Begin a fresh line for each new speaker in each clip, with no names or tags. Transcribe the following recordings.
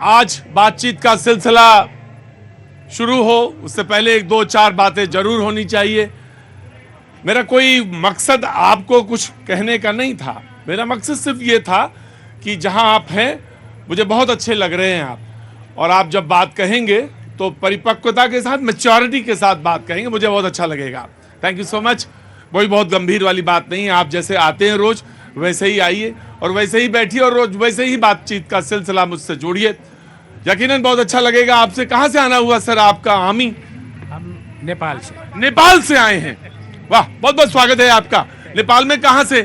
आज बातचीत का सिलसिला शुरू हो उससे पहले एक दो चार बातें जरूर होनी चाहिए। मेरा कोई मकसद आपको कुछ कहने का नहीं था, मेरा मकसद सिर्फ ये था कि जहां आप हैं मुझे बहुत अच्छे लग रहे हैं आप, और आप जब बात कहेंगे तो परिपक्वता के साथ, मैच्योरिटी के साथ बात कहेंगे, मुझे बहुत अच्छा लगेगा। Thank you so much. वही बहुत गंभीर वाली बात नहीं है, आप जैसे आते हैं रोज वैसे ही आइए और वैसे ही बैठिए और रोज वैसे ही बातचीत का सिलसिला मुझसे जोड़िए, यकीनन बहुत अच्छा लगेगा। आपसे कहां से आना हुआ सर आपका? आमी?
हम नेपाल से।
नेपाल से आए हैं, वाह, बहुत बहुत स्वागत है आपका। नेपाल में कहां से?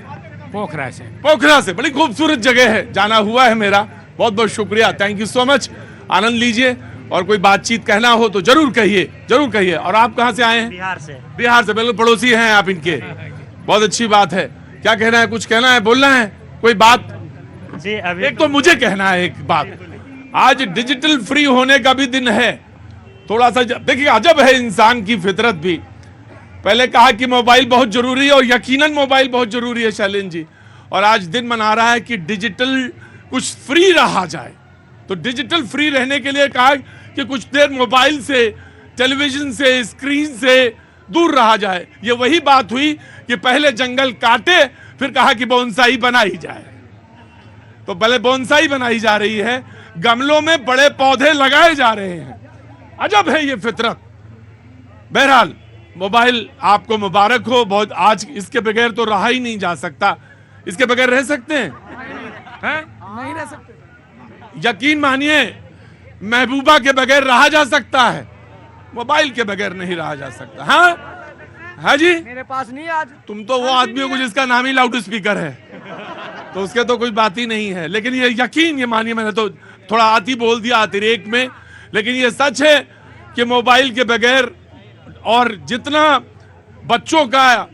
पोखरा से।
पोखरा से, बड़ी खूबसूरत जगह है, जाना हुआ है मेरा, बहुत बहुत शुक्रिया, थैंक यू सो मच। आनंद लीजिए और कोई बातचीत कहना हो तो जरूर कहिए, जरूर कहिए। और आप कहां से आए हैं?
बिहार से।
बिहार से, बिल्कुल पड़ोसी हैं आप इनके, बहुत अच्छी बात है। क्या कहना है? कुछ कहना है, बोलना है कोई बात?
जी अभी
एक तो मुझे कहना है एक बात, आज डिजिटल फ्री होने का भी दिन है। थोड़ा सा देखिए, अजब है इंसान की फितरत भी। पहले कहा कि मोबाइल बहुत जरूरी है और यकीनन मोबाइल बहुत जरूरी है शैलेंद्र जी, और आज दिन मना रहा है कि डिजिटल कुछ फ्री रहा जाए। तो डिजिटल फ्री रहने के लिए कहा कि कुछ देर मोबाइल से, टेलीविजन से, स्क्रीन से दूर रहा जाए। ये वही बात हुई कि पहले जंगल काटे, फिर कहा कि बोनसाई बनाई जाए। तो पहले बोनसाई बनाई जा रही है, गमलों में बड़े पौधे लगाए जा रहे हैं। अजब है ये फितरत। बहरहाल मोबाइल आपको मुबारक हो बहुत। आज इसके बगैर तो रहा ही नहीं जा सकता। इसके बगैर रह सकते हैं?
नहीं रह सकते।
यकीन मानिए, महबूबा के बगैर रहा जा सकता है, मोबाइल के बगैर नहीं रहा जा सकता। हाँ जी,
मेरे पास नहीं आज।
तुम तो वो आदमी हो जिसका नाम ही लाउड स्पीकर है, तो उसके तो कोई बात ही नहीं है। लेकिन ये यकीन, ये मानिए, मैंने तो थोड़ा आती बोल दिया अतिरेक में, लेकिन ये सच है कि मोबाइल के बगैर, और जितना बच्चों का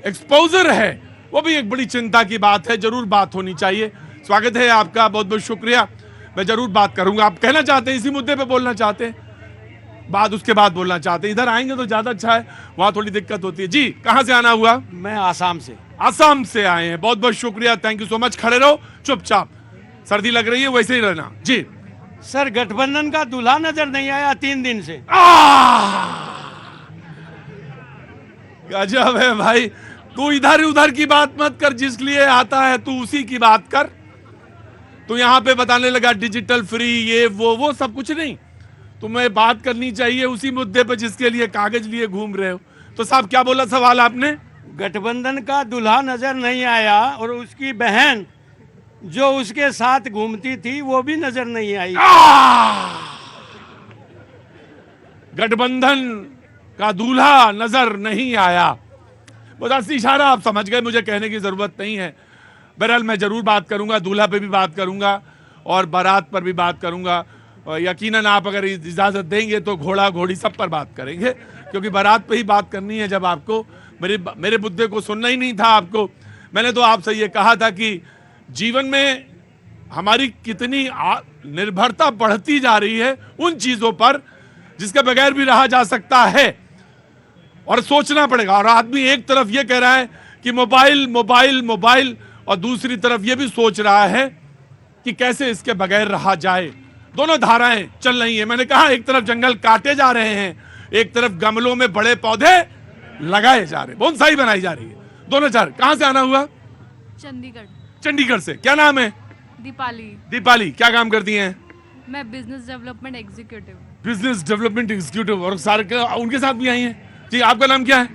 एक्सपोजर है वो भी एक बड़ी चिंता की बात है। जरूर बात होनी चाहिए। स्वागत है आपका, बहुत बहुत शुक्रिया। मैं जरूर बात करूंगा। आप कहना चाहते हैं, इसी मुद्दे पे बोलना चाहते हैं, बात उसके बाद बोलना चाहते हैं? इधर आएंगे तो ज्यादा अच्छा है, वहां थोड़ी दिक्कत होती है। जी, कहां से आना हुआ?
मैं आसाम से।
आसाम से आए हैं, बहुत बहुत शुक्रिया, थैंक यू सो मच। खड़े रहो चुपचाप, सर्दी लग रही है, वैसे ही रहना। जी
सर, गठबंधन का दूल्हा नजर नहीं आया 3 दिन से।
गजब है भाई। तू इधर उधर की बात मत कर, जिस लिए आता है तू उसी की बात कर। तू यहाँ पे बताने लगा डिजिटल फ्री, ये वो सब कुछ नहीं। तुम्हें बात करनी चाहिए उसी मुद्दे पे जिसके लिए कागज लिए घूम रहे हो। तो साहब क्या बोला सवाल आपने?
गठबंधन का दूल्हा नजर नहीं आया और उसकी बहन जो उसके साथ घूमती थी वो भी नजर नहीं आई।
गठबंधन का दूल्हा नजर नहीं आया, बस इशारा आप समझ गए, मुझे कहने की जरूरत नहीं है। बहरहाल मैं जरूर बात करूंगा, दूल्हा पे भी बात करूंगा और बारात पर भी बात करूंगा। और यकीनन आप अगर इजाजत देंगे तो घोड़ा घोड़ी सब पर बात करेंगे, क्योंकि बारात पे ही बात करनी है। जब आपको मेरे मुद्दे को सुनना ही नहीं था आपको, मैंने तो आपसे ये कहा था कि जीवन में हमारी कितनी निर्भरता बढ़ती जा रही है उन चीजों पर जिसके बगैर भी रहा जा सकता है, और सोचना पड़ेगा। और आदमी एक तरफ ये कह रहा है कि मोबाइल मोबाइल मोबाइल, और दूसरी तरफ ये भी सोच रहा है कि कैसे इसके बगैर रहा जाए। दोनों धाराएं चल रही हैं। मैंने कहा, एक तरफ जंगल काटे जा रहे हैं, एक तरफ गमलों में बड़े पौधे लगाए जा रहे हैं, बोनसाई बनाई जा रही है। दोनों चार। कहां से आना हुआ?
चंडीगढ़।
चंडीगढ़ से। क्या नाम है?
दीपाली।
दीपाली, क्या काम करती हैं?
मैं business development executive.
Business development executive, और सारे उनके साथ भी आई हैं। जी, आपका नाम क्या है?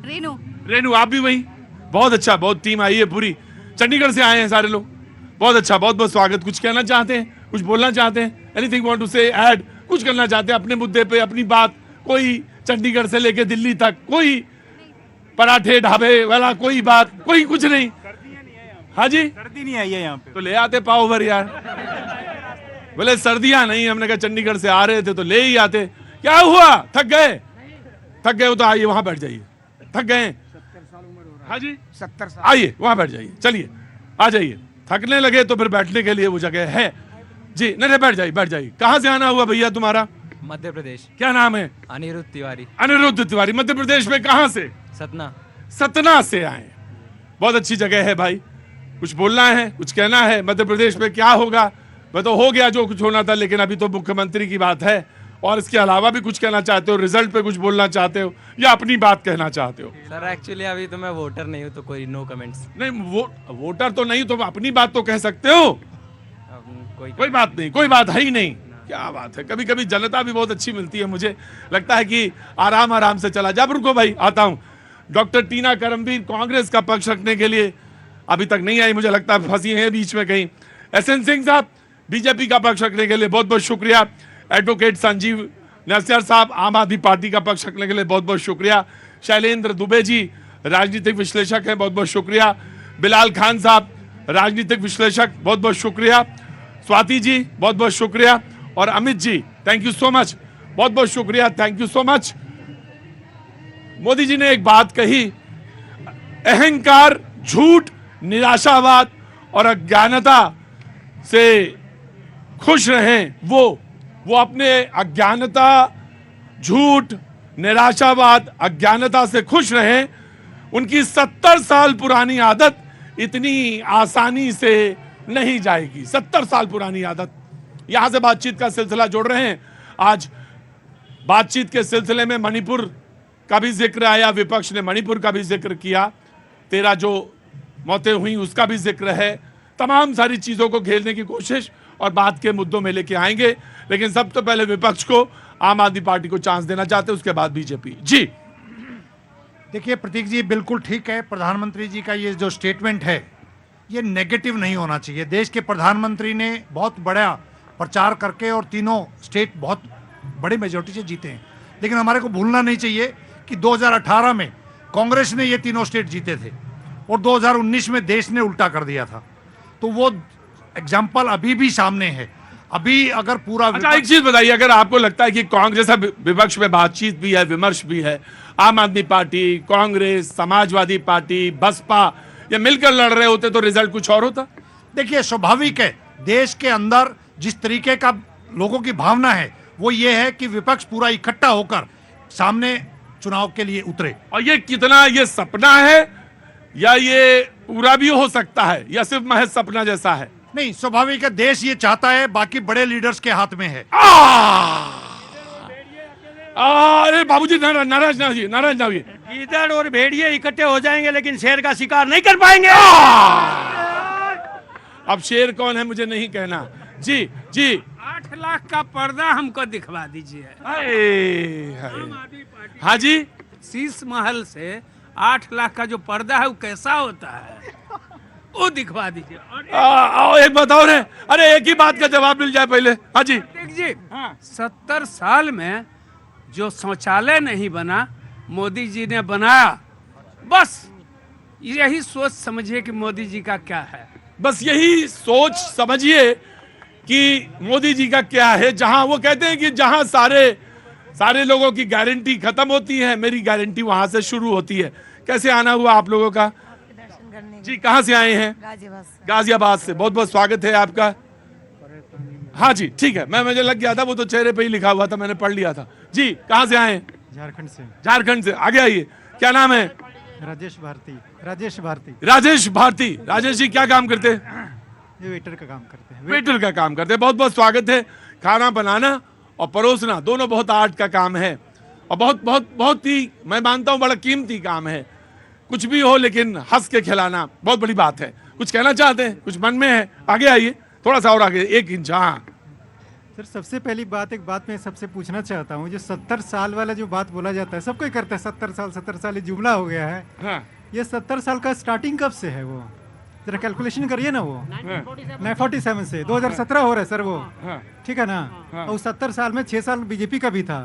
रेनू।
रेनू, आप भी वही? बहुत अच्छा, बहुत टीम आई है पूरी। चंडीगढ़ से आए हैं सारे लोग, बहुत अच्छा, बहुत बहुत स्वागत। कुछ कहना चाहते हैं, कुछ बोलना चाहते हैं? एनीथिंग वांट टू से ऐड? कुछ करना चाहते हैं अपने मुद्दे पे, अपनी बात? कोई चंडीगढ़ से लेके दिल्ली तक, कोई पराठे ढाबे वाला, कोई बात, कोई कुछ नहीं? हाँ जी,
सर्दी नहीं आई है यहाँ पे।
तो ले आते पाव भर यार। बोले सर्दियां नहीं, हमने कहा चंडीगढ़ से आ रहे थे तो ले ही आते। क्या हुआ, थक गए? थक गए हो तो आइए वहां बैठ जाइए। थक गए? हाँ जी,
70 साल।
आइए वहां बैठ जाइए, चलिए आ जाइए। थकने लगे तो फिर बैठने के लिए वो जगह है। जी, नहीं बैठ जाइए, बैठ जाइए। कहां से आना हुआ भैया तुम्हारा?
मध्य प्रदेश।
क्या नाम है?
अनिरुद्ध तिवारी।
अनिरुद्ध तिवारी। मध्य प्रदेश में कहां से?
सतना।
सतना से आए। बहुत अच्छी जगह है भाई। कुछ बोलना है, कुछ कहना है? मध्य प्रदेश में क्या होगा मैं तो हो गया जो कुछ होना था, लेकिन अभी तो मुख्यमंत्री की बात है। और इसके अलावा भी कुछ कहना चाहते हो, रिजल्ट पे कुछ बोलना चाहते हो या अपनी बात कहना चाहते हो?
सर एक्चुअली अभी तो मैं वोटर नहीं हूँ, तो कोई नो कमेंट्स।
नहीं, वोटर तो नहीं, तो अपनी बात तो कह सकते हो। कोई बात नहीं, कोई बात है ही नहीं। क्या बात है, कभी कभी जनता भी बहुत अच्छी मिलती है। मुझे लगता है कि आराम आराम से चला जा। रुको भाई, आता हूं। डॉक्टर टीना करमबीर कांग्रेस का पक्ष रखने के लिए अभी तक नहीं आई, मुझे लगता है फंसी है बीच में कहीं। एसएन सिंह साहब बीजेपी का पक्ष रखने के लिए बहुत बहुत शुक्रिया। एडवोकेट संजीव नस्यर साहब आम आदमी पार्टी का पक्ष रखने के लिए बहुत बहुत शुक्रिया। शैलेंद्र दुबे जी राजनीतिक विश्लेषक हैं, बहुत बहुत शुक्रिया। बिलाल खान साहब राजनीतिक विश्लेषक, बहुत बहुत शुक्रिया। स्वाति जी बहुत बहुत शुक्रिया। और Amit ji thank you so much, बहुत बहुत शुक्रिया, thank you so much. Modi ji ने एक बात कही, अहंकार, झूठ, निराशावाद और अज्ञानता से खुश रहें। वो अपने अज्ञानता, झूठ, निराशावाद, अज्ञानता से खुश रहें। उनकी 70 साल पुरानी आदत इतनी आसानी से नहीं जाएगी। 70 साल पुरानी आदत। यहां से बातचीत का सिलसिला जोड़ रहे हैं। आज बातचीत के सिलसिले में मणिपुर का भी जिक्र आया, विपक्ष ने मणिपुर का भी जिक्र किया, 13 जो मौतें हुई उसका भी जिक्र है। तमाम सारी चीजों को घेरने की कोशिश और बात के मुद्दों में लेके आएंगे, लेकिन सबसे पहले विपक्ष को, आम आदमी पार्टी को चांस देना चाहते हैं, उसके बाद बीजेपी। जी
देखिए प्रतीक जी, बिल्कुल ठीक है। प्रधानमंत्री जी का ये जो स्टेटमेंट है ये नेगेटिव नहीं होना चाहिए। देश के प्रधानमंत्री ने बहुत बड़ा प्रचार करके और तीनों स्टेट बहुत बड़ी मेजोरिटी से जीते हैं, लेकिन हमारे को भूलना नहीं चाहिए कि 2018 में कांग्रेस ने ये तीनों स्टेट जीते थे और 2019 में देश ने उल्टा कर दिया था। तो वो एग्जाम्पल अभी भी सामने है। अभी अगर पूरा
अच्छा, एक चीज बताइए, अगर आपको लगता है कि कांग्रेस, विपक्ष में बातचीत भी है, विमर्श भी है, आम आदमी पार्टी, कांग्रेस, समाजवादी पार्टी, बसपा ये मिलकर लड़ रहे होते तो रिजल्ट कुछ और होता?
देखिए स्वाभाविक है, देश के अंदर जिस तरीके का लोगों की भावना है वो ये है कि विपक्ष पूरा इकट्ठा होकर सामने चुनाव के लिए उतरे।
और ये कितना ये सपना है या ये पूरा भी हो सकता है या सिर्फ महज सपना जैसा है?
नहीं, स्वाभाविक है, देश ये चाहता है, बाकी बड़े लीडर्स के हाथ में है।
अरे बाबूजी नाराज ना जी, नाराज ना हुई।
गीदड़ और भेड़िए इकट्ठे हो जाएंगे लेकिन शेर का शिकार नहीं कर पाएंगे।
अब शेर कौन है मुझे नहीं कहना। जी जी
8 लाख का पर्दा हमको दिखवा दीजिए।
हाँ जी,
शीश महल से 8 लाख का जो पर्दा है वो कैसा होता है, वो दिखवा दीजिए। और
एक बात और है, अरे एक ही बात का जवाब मिल जाए पहले। हाँ जी
जी, 70 साल में जो शौचालय नहीं बना मोदी जी ने बनाया। बस यही सोच समझिए कि मोदी जी का क्या है।
बस यही सोच समझिए कि मोदी जी का क्या है। जहां वो कहते हैं कि जहां सारे लोगों की गारंटी खत्म होती है, मेरी गारंटी वहां से शुरू होती है। कैसे आना हुआ आप लोगों का? जी कहां से आए हैं? गाजियाबाद से। बहुत बहुत स्वागत है आपका। हाँ जी ठीक है, मुझे लग गया था, वो तो चेहरे पे ही लिखा हुआ था, मैंने पढ़ लिया था। जी कहां से आए हैं?
झारखंड से।
झारखंड से। आगे आइए, क्या नाम है?
राजेश भारती। राजेश भारती।
राजेश भारती। राजेश जी क्या काम करते हैं?
ये वेटर का काम करते हैं।
वेटर का काम करते हैं। बहुत बहुत स्वागत है। खाना बनाना और परोसना दोनों बहुत आर्ट का काम है और बहुत ही मैं मानता हूँ बड़ा कीमती काम है। कुछ भी हो लेकिन हंस के खिलाना बहुत बड़ी बात है। कुछ कहना चाहते हैं, कुछ मन में है? आगे आइए, थोड़ा सा और आगे, 1 इंच। हाँ
सर, सबसे पहली बात एक बात मैं सबसे पूछना चाहता हूँ, जो 70 साल वाला जो बात बोला जाता है, सब कोई करता है 70 साल ये जुमला हो गया है।
हाँ
ये 70 साल का स्टार्टिंग कब से है? वो जरा कैलकुलेशन करिए ना। वो 947 से 2017 हो रहा है सर वो।
हाँ
ठीक है ना? और 70 साल में 6 साल बीजेपी का भी था।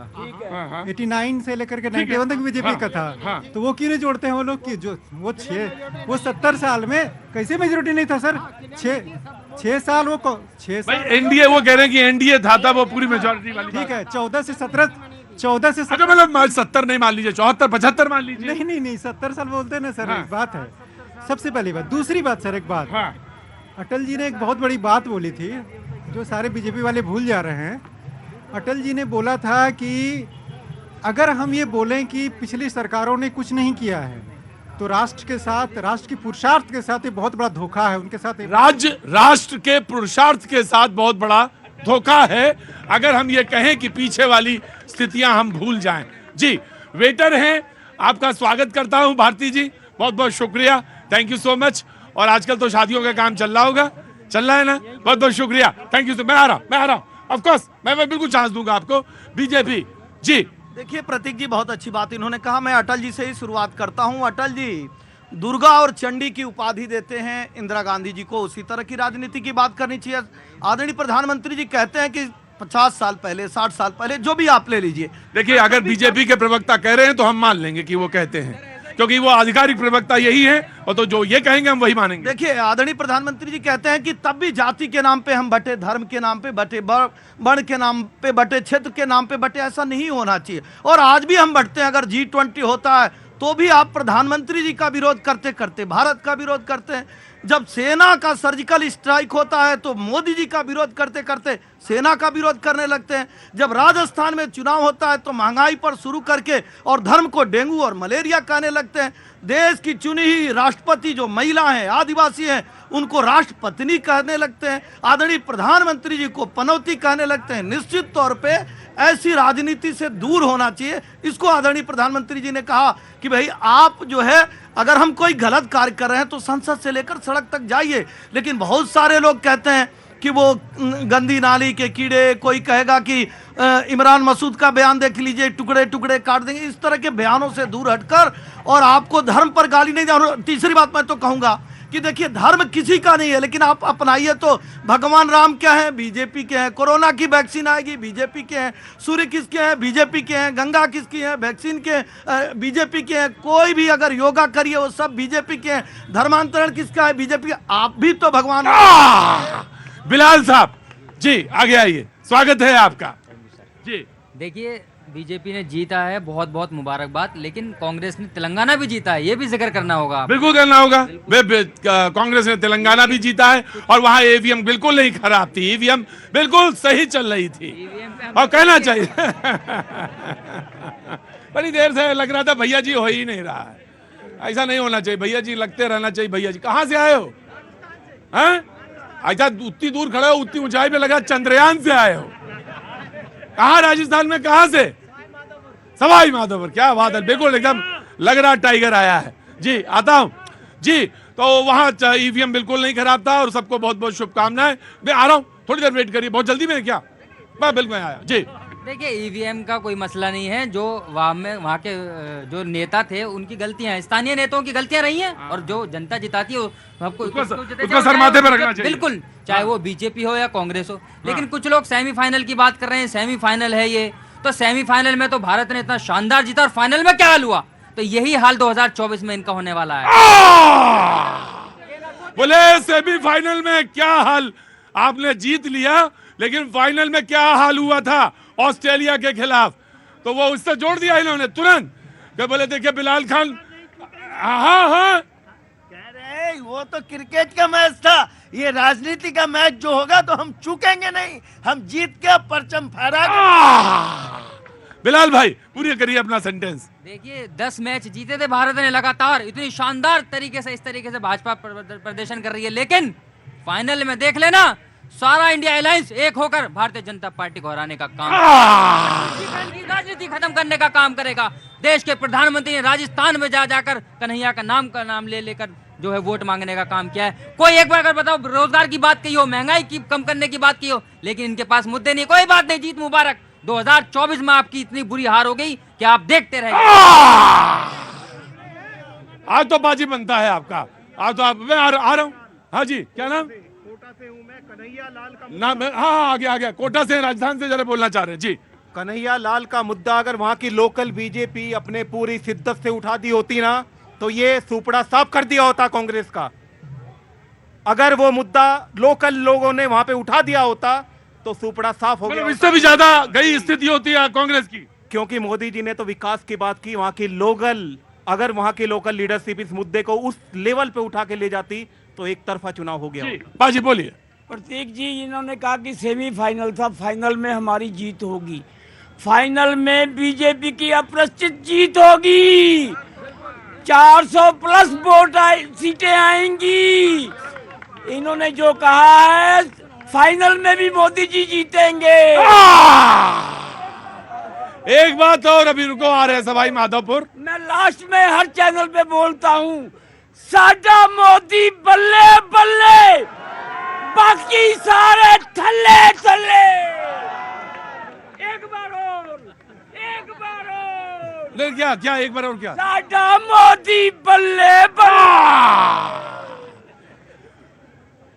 89 से लेकर के 91 तक बीजेपी का था। तो वो क्यों नहीं जोड़ते हैं वो लोग की जो वो 70 साल में कैसे मेजोरिटी नहीं था सर? 6 साल वो 6 साल
एनडीए, वो कह रहे हैं कि एनडीए था तब वो पूरी मेजोरिटी वाली।
ठीक है, 14 से 17
अच्छा, मतलब 70 नहीं मान लीजिए, 74 75 मान लीजिए।
नहीं 70 साल बोलते हैं ना सर। एक बात है, सबसे पहली बात। दूसरी बात सर, एक बात, अटल जी ने एक बहुत बड़ी बात बोली थी जो सारे बीजेपी वाले भूल जा रहे हैं। अटल जी ने बोला था कि अगर हम ये बोलें कि पिछली सरकारों ने कुछ नहीं किया है तो राष्ट्र के साथ, राष्ट्र की पुरुषार्थ के साथ ये बहुत बड़ा धोखा है उनके साथ।
राष्ट्र के पुरुषार्थ के साथ बहुत बड़ा धोखा है अगर हम ये कहें कि पीछे वाली स्थितियां हम भूल जाएं। जी, वेटर हैं, आपका स्वागत करता हूं भारती जी, बहुत बहुत शुक्रिया, थैंक यू सो मच। और आजकल तो शादियों का काम चल रहा होगा, चल रहा है ना, बहुत बहुत शुक्रिया, थैंक यू सो। मैं आ रहा हूं ऑफ कोर्स, मैं बिल्कुल चांस दूंगा आपको। बीजेपी जी,
देखिए प्रतीक जी, बहुत अच्छी बात इन्होंने कहा। मैं अटल जी से ही शुरुआत करता हूं। अटल जी दुर्गा और चंडी की उपाधि देते हैं इंदिरा गांधी जी को, उसी तरह की राजनीति की बात करनी चाहिए। आदरणीय प्रधानमंत्री जी कहते हैं कि 50 साल पहले, 60 साल पहले, जो भी आप ले लीजिए।
देखिए अगर बीजेपी के प्रवक्ता कह रहे हैं तो हम मान लेंगे कि वो कहते हैं, क्योंकि वो आधिकारिक प्रवक्ता यही है, और तो जो ये कहेंगे हम वही मानेंगे।
देखिए आदरणीय प्रधानमंत्री जी कहते हैं कि तब भी जाति के नाम पे हम बटे, धर्म के नाम पे बटे, वर्ण के नाम पे बटे, क्षेत्र के नाम पे बटे, ऐसा नहीं होना चाहिए। और आज भी हम बटते हैं। अगर G20 होता है तो भी आप प्रधानमंत्री जी का विरोध करते करते भारत का विरोध करते हैं। जब सेना का सर्जिकल स्ट्राइक होता है तो मोदी जी का विरोध करते करते सेना का विरोध करने लगते हैं। जब राजस्थान में चुनाव होता है तो महंगाई पर शुरू करके और धर्म को डेंगू और मलेरिया कहने लगते हैं। देश की चुनी हुई राष्ट्रपति जो महिला हैं, आदिवासी हैं, उनको राष्ट्रपत्नी कहने लगते हैं। आदरणीय प्रधानमंत्री जी को पनौती कहने लगते हैं। निश्चित तौर पे ऐसी राजनीति से दूर होना चाहिए। इसको आदरणीय प्रधानमंत्री जी ने कहा कि भाई आप जो है, अगर हम कोई गलत कार्य कर रहे हैं तो संसद से लेकर सड़क तक जाइए। लेकिन बहुत सारे लोग कहते हैं कि वो गंदी नाली के कीड़े, कोई कहेगा कि इमरान मसूद का बयान देख लीजिए, टुकड़े टुकड़े काट देंगे। इस तरह के बयानों से दूर हटकर, और आपको धर्म पर गाली नहीं देना। तीसरी बात मैं तो कहूंगा कि देखिए धर्म किसी का नहीं है, लेकिन आप अपनाइए तो भगवान राम क्या है, बीजेपी के हैं। कोरोना की वैक्सीन आएगी, बीजेपी के हैं। सूर्य किसके हैं, बीजेपी के हैं। गंगा किसकी है, वैक्सीन के बीजेपी के हैं। कोई भी अगर योगा करिए वो सब बीजेपी के हैं। धर्मांतरण किसका है, बीजेपी। आप भी तो भगवान।
बिलाल साहब जी आगे आइए, स्वागत है आपका जी।
देखिए बीजेपी ने जीता है, बहुत बहुत मुबारकबाद, लेकिन कांग्रेस ने तेलंगाना भी जीता है, ये भी जिक्र करना होगा।
बिल्कुल करना होगा। कांग्रेस ने तेलंगाना भी जीता है और वहां ईवीएम बिल्कुल नहीं खराब थी, ईवीएम बिल्कुल सही चल रही थी, और कहना चाहिए बड़ी देर से लग रहा था भैया जी हो ही नहीं रहा है। ऐसा नहीं होना चाहिए भैया जी, लगते रहना चाहिए भैया जी। कहां से आए हो? ऐसा उतनी दूर खड़े हो, उतनी ऊंचाई पे लगा चंद्रयान से आए हो। कहा राजस्थान में, कहां से? सवाई माधोपुर। क्या बात है, बिल्कुल एकदम लग रहा टाइगर आया है जी। आता हूं जी। तो वहां ईवीएम बिल्कुल नहीं खराब था, और सबको बहुत बहुत शुभकामनाएं। मैं आ रहा हूं, थोड़ी देर वेट करिए। बहुत जल्दी में क्या? मैं बिल्कुल आया जी।
देखिए ईवीएम का कोई मसला नहीं है, जो वहाँ के जो नेता थे उनकी गलतियां हैं, स्थानीय नेताओं की गलतियां रही हैं, और जो जनता जिताती है
उसको सर माथे पे रखना चाहिए।
बिल्कुल, चाहे वो बीजेपी हो या कांग्रेस हो। लेकिन कुछ लोग सेमीफाइनल की बात कर रहे हैं, सेमीफाइनल है ये, तो सेमीफाइनल में तो भारत ने इतना शानदार जीता, और फाइनल में क्या हाल हुआ? तो यही हाल 2024 में इनका होने वाला है।
बोले सेमीफाइनल में क्या हाल? आपने जीत लिया, लेकिन फाइनल में क्या हाल हुआ था ऑस्ट्रेलिया के खिलाफ? तो वो उससे जोड़ दिया इन्होंने तुरंत। बोले देखिए बिलाल खान, हाँ
कह रहे वो तो क्रिकेट का मैच था, ये राजनीति का मैच जो होगा तो हम चूकेंगे नहीं, हम जीत के परचम फहरा।
बिलाल भाई पूरी करिए अपना सेंटेंस।
देखिए 10 मैच जीते थे भारत ने लगातार, इतनी शानदार तरीके से, इस तरीके से भाजपा प्रदर्शन कर रही है, लेकिन फाइनल में देख लेना, सारा इंडिया अलायंस एक होकर भारतीय जनता पार्टी को हराने का काम, राजनीति खत्म करने का काम करेगा। देश के प्रधानमंत्री ने राजस्थान में जाकर कन्हैया का नाम ले लेकर जो है वोट मांगने का काम किया है। कोई एक बार अगर बताओ, रोजगार की बात की हो, महंगाई की कम करने की बात की हो, लेकिन इनके पास मुद्दे नहीं। कोई बात नहीं, जीत मुबारक। 2024 में आपकी इतनी बुरी हार हो गई कि आप देखते रहे।
आज तो बाजी बनता है आपका। आज तो मैं आ रहा हूँ। हाँ जी, क्या नाम?
कोटा से हूँ मैं, कन्हैया लाल का
नाम। हाँ आ गया कोटा से, राजस्थान से जरा बोलना चाह रहे हैं जी।
कन्हैया लाल का मुद्दा अगर वहाँ की लोकल बीजेपी अपने पूरी शिद्दत से उठा दी होती ना, तो ये सुपड़ा साफ कर दिया होता कांग्रेस का। अगर वो मुद्दा लोकल लोगों ने वहाँ पे उठा दिया होता तो सुपड़ा साफ हो गया।
इससे भी ज्यादा गई स्थिति होती है कांग्रेस की,
क्योंकि मोदी जी ने तो विकास की बात की। वहाँ की अगर वहाँ की लोकल लीडरशिप इस मुद्दे को उस लेवल पे उठा के ले जाती तो एक तरफा चुनाव हो गया।
बाजी बोलिए।
प्रतीक जी, इन्होंने कहा कि सेमीफाइनल था, फाइनल में हमारी जीत होगी। फाइनल में बीजेपी की अप्रत्याशित जीत होगी। 400 प्लस सीटें आएंगी। इन्होंने जो कहा है फाइनल में भी मोदी जी जीतेंगे।
एक बात और, अभी रुको, आ रहे हैं सवाई माधोपुर।
मैं लास्ट में हर चैनल पे बोलता हूँ, साडा मोदी बल्ले बल्ले, बाकी सारे थल्ले थल्ले। एक बार और, एक बार और।
नहीं, क्या क्या एक बार और क्या?
साडा मोदी बल्ले बल्ले।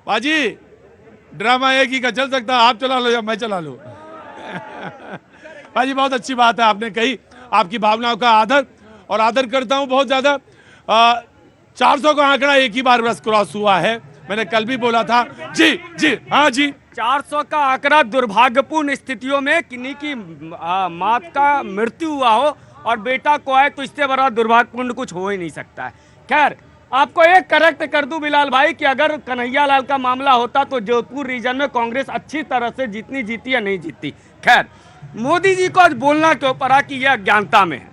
बाजी ड्रामा एक ही का चल सकता है, आप चला लो या मैं चला लूं। बाजी बहुत अच्छी बात है आपने कही, आपकी भावनाओं का आदर और आदर करता हूं बहुत ज्यादा। 400 का आंकड़ा एक ही बार बस क्रॉस हुआ है, मैंने कल भी बोला था। जी जी हाँ जी,
400 का आंकड़ा दुर्भाग्यपूर्ण स्थितियों में किन्हीं की माँ का मृत्यु हुआ हो और बेटा को आए, तो इससे बड़ा दुर्भाग्यपूर्ण कुछ हो ही नहीं सकता है। खैर, आपको एक करेक्ट कर दूं बिलाल भाई कि अगर कन्हैया लाल का मामला होता तो जोधपुर रीजन में कांग्रेस अच्छी तरह से जीतनी जीती या नहीं जीती। खैर, मोदी जी को आज बोलना क्यों पड़ा कि यह अज्ञानता में है।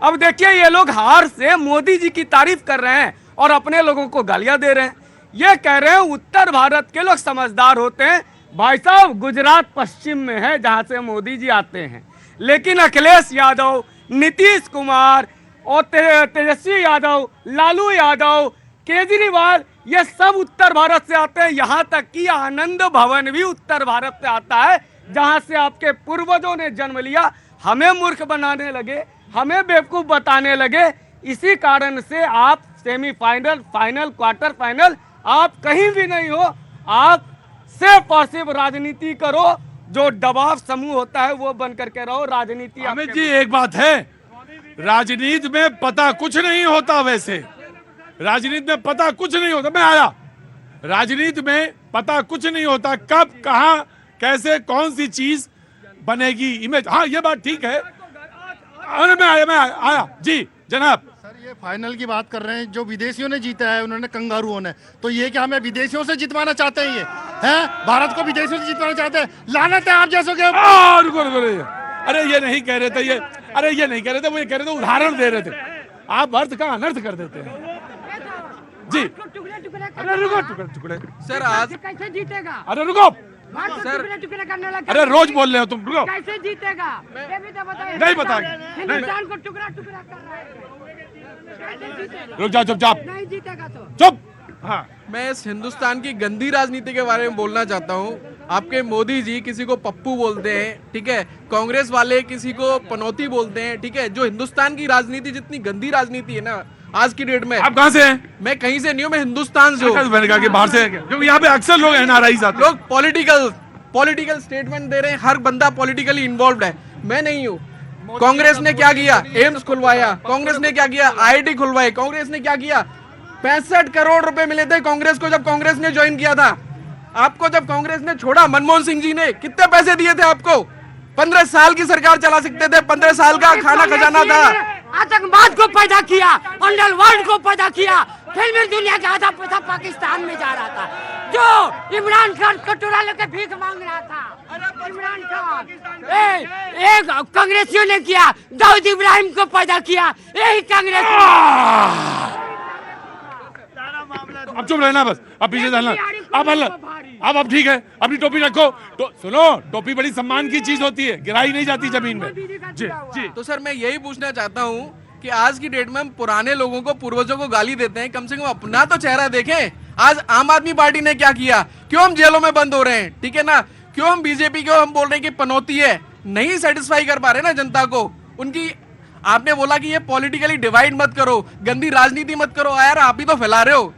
अब देखिए, ये लोग हार से मोदी जी की तारीफ कर रहे हैं और अपने लोगों को गालियां दे रहे हैं। ये कह रहे हैं उत्तर भारत के लोग समझदार होते हैं। भाई साहब, गुजरात पश्चिम में है जहां से मोदी जी आते हैं, लेकिन अखिलेश यादव, नीतीश कुमार और तेजस्वी यादव, लालू यादव, केजरीवाल, ये सब उत्तर भारत से आते हैं। यहाँ तक कि आनंद भवन भी उत्तर भारत से आता है, जहाँ से आपके पूर्वजों ने जन्म लिया। हमें मूर्ख बनाने लगे, हमें बेवकूफ बताने लगे। इसी कारण से आप सेमीफाइनल, फाइनल, क्वार्टर फाइनल, आप कहीं भी नहीं हो। आप सिर्फ और सिर्फ राजनीति करो, जो दबाव समूह होता है वो बन करके रहो। राजनीति
अमित जी एक बात है, राजनीति में पता कुछ नहीं होता। वैसे राजनीति में पता कुछ नहीं होता। मैं आया, राजनीति में पता कुछ नहीं होता, कब कहां कैसे कौन सी चीज बनेगी, इमेज। हाँ, ये बात ठीक है। अरे मैं आया जी जनाब।
सर, ये फाइनल की बात कर रहे हैं, जो विदेशियों ने जीता है उन्होंने, कंगारुओं ने, तो ये क्या हमें विदेशियों से जितवाना चाहते हैं? ये हैं, भारत को विदेशियों से जितवाना चाहते हैं? लानत है आप जैसों के।
रुको, अरे ये नहीं कह रहे थे, ये अरे ये नहीं कह रहे थे, वो ये कह रहे थे, उदाहरण दे रहे थे। आप अर्थ का अनर्थ कर देते हैं जी। अरे रुको, टुकड़े
सर आज
कैसे जीतेगा?
अरे रुको
सर, टुकड़े करने लगा।
अरे रोज बोल रहे हो तुम, रुको।
कैसे जीतेगा? ये भी तो बताइए।
नहीं बताएंगे।
हिंदुस्तान को टुकड़ा टुकड़ा कर रहा है, कैसे जीतेगा?
रुक जाओ, चुपचाप,
नहीं जीतेगा तो
चुप। हाँ,
मैं इस हिंदुस्तान की गंदी राजनीति के बारे में बोलना चाहता हूँ। आपके मोदी जी किसी को पप्पू बोलते हैं, ठीक है, कांग्रेस वाले किसी को पनौती बोलते हैं, ठीक है। जो हिंदुस्तान की राजनीति जितनी गंदी राजनीति है ना आज की डेट में।
आप कहाँ से हैं?
मैं कहीं से नहीं हूँ, मैं हिंदुस्तान से हूँ।
मैंने कहा कि बाहर से हैं क्या? क्योंकि यहाँ पे अक्सर लोग एनआरआई आते हैं।
लोग पॉलिटिकल स्टेटमेंट दे रहे हैं, हर बंदा पॉलिटिकली इन्वॉल्व है। मैं नहीं हूँ। कांग्रेस ने क्या किया? एम्स खुलवाया। कांग्रेस ने क्या किया? आईआईटी खुलवाई। कांग्रेस ने क्या किया? 65 करोड़ रुपए मिले थे कांग्रेस को जब कांग्रेस ने ज्वाइन किया था। आपको जब कांग्रेस ने छोड़ा, मनमोहन सिंह जी ने कितने पैसे दिए थे आपको? 15 साल की सरकार चला सकते थे, 15 साल का खाना खजाना था।
आतंकवाद को पैदा किया, अंडरवर्ल्ड को पैदा किया, फिल्मी दुनिया का आधा पैसा पाकिस्तान में जा रहा था। जो इमरान खान कटोरा लेके भीख मांग रहा था, इमरान खान एक कांग्रेसियों ने किया, दाऊद इब्राहिम को पैदा किया, यही कांग्रेस।
अब चुप रहना बस, अब पीछे चलना। अब ठीक है, अपनी टोपी रखो। सुनो, टोपी बड़ी सम्मान की चीज होती है, गिराई नहीं जाती जमीन में। जी जी।
तो सर मैं यही पूछना चाहता हूँ कि आज की डेट में हम पुराने लोगों को, पूर्वजों को गाली देते हैं, कम से कम अपना तो चेहरा देखें। आज आम आदमी पार्टी ने क्या किया? क्यों हम जेलों में बंद हो रहे हैं, ठीक है ना? क्यों हम बीजेपी को हम बोल रहे हैं कि पनौती है, नहीं सेटिस्फाई कर पा रहे ना जनता को उनकी। आपने बोला कि ये पॉलिटिकली डिवाइड मत करो, गंदी राजनीति मत करो। यार आप ही तो फैला रहे हो।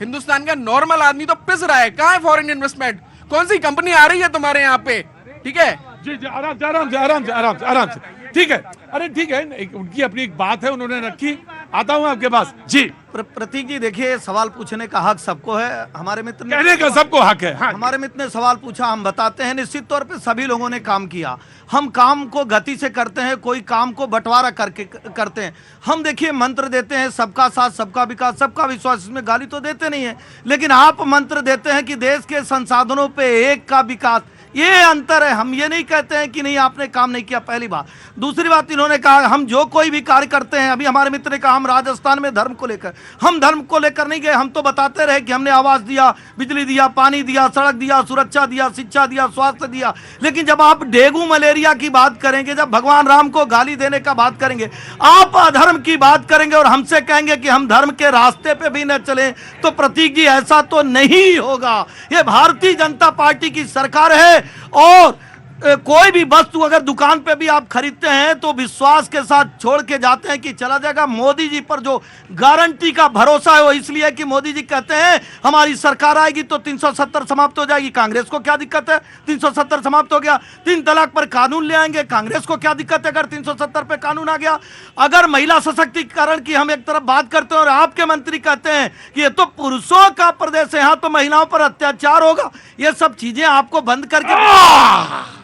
हिंदुस्तान का नॉर्मल आदमी तो पिस रहा है। कहाँ है फॉरेन इन्वेस्टमेंट? कौन सी कंपनी आ रही है तुम्हारे यहाँ पे? ठीक है
जी जी, आराम से। ठीक है, अरे ठीक है, उनकी अपनी एक बात है, उन्होंने रखी। आता हूँ आपके पास जी।
प्रतीक जी देखिए, सवाल पूछने का हक सबको है। हमारे मित्र ने
कहने का सबको हक है। हाँ।
हमारे मित्र ने सवाल पूछा, हम बताते हैं। निश्चित तौर पे सभी लोगों ने काम किया। हम काम को गति से करते हैं, कोई काम को बंटवारा करके करते हैं। हम देखिए मंत्र देते हैं, सबका साथ, सबका विकास, सबका विश्वास, इसमें गाली तो देते नहीं है, लेकिन आप मंत्र देते हैं कि देश के संसाधनों पे एक का विकास, ये अंतर है। हम ये नहीं कहते हैं कि नहीं आपने काम नहीं किया, पहली बात। दूसरी बात, इन्होंने कहा हम जो कोई भी कार्य करते हैं, अभी हमारे मित्र ने कहा हम राजस्थान में धर्म को लेकर, हम धर्म को लेकर नहीं गए। हम तो बताते रहे कि हमने आवास दिया, बिजली दिया, पानी दिया, सड़क दिया, सुरक्षा दिया, शिक्षा दिया, स्वास्थ्य दिया। लेकिन जब आप डेंगू मलेरिया की बात करेंगे, जब भगवान राम को गाली देने का बात करेंगे, आप अधर्म की बात करेंगे और हमसे कहेंगे कि हम धर्म के रास्ते पे भी न चले, तो प्रतीक जी ऐसा तो नहीं होगा। ये भारतीय जनता पार्टी की सरकार है और कोई भी वस्तु अगर दुकान पे भी आप खरीदते हैं तो विश्वास के साथ छोड़ के जाते हैं कि चला जाएगा। मोदी जी पर जो गारंटी का भरोसा है वो इसलिए कि मोदी जी कहते हैं हमारी सरकार आएगी तो 370 समाप्त हो जाएगी। कांग्रेस को क्या दिक्कत है, 370 समाप्त हो गया। 3 तलाक पर कानून ले आएंगे, कांग्रेस को क्या दिक्कत है अगर 370 पे कानून आ गया। अगर महिला सशक्तिकरण की हम एक तरफ बात करते हैं और आपके मंत्री कहते हैं कि ये तो पुरुषों का प्रदेश है, यहाँ तो महिलाओं पर अत्याचार होगा, ये सब चीजें आपको बंद करके।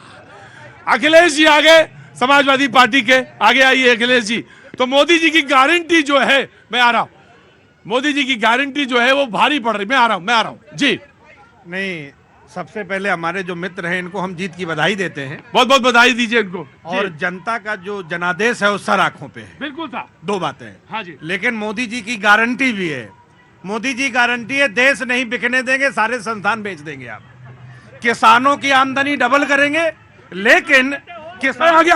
अखिलेश जी आगे, समाजवादी पार्टी के आगे आइए अखिलेश जी। तो मोदी जी की गारंटी जो है, मैं आ रहा हूं, मोदी जी की गारंटी जो है वो भारी पड़ रही। मैं आ रहा हूं जी।
नहीं, सबसे पहले हमारे जो मित्र हैं इनको हम जीत की बधाई देते हैं।
बहुत बहुत बधाई दीजिए इनको।
और जनता का जो जनादेश है वो सर आंखों पे है।
बिल्कुल था।
2 बातें हैं।
हाँ जी।
लेकिन मोदी जी की गारंटी भी है। मोदी जी गारंटी है देश नहीं बिकने देंगे, सारे संस्थान बेच देंगे आप। किसानों की आमदनी डबल करेंगे, लेकिन किसान
आगे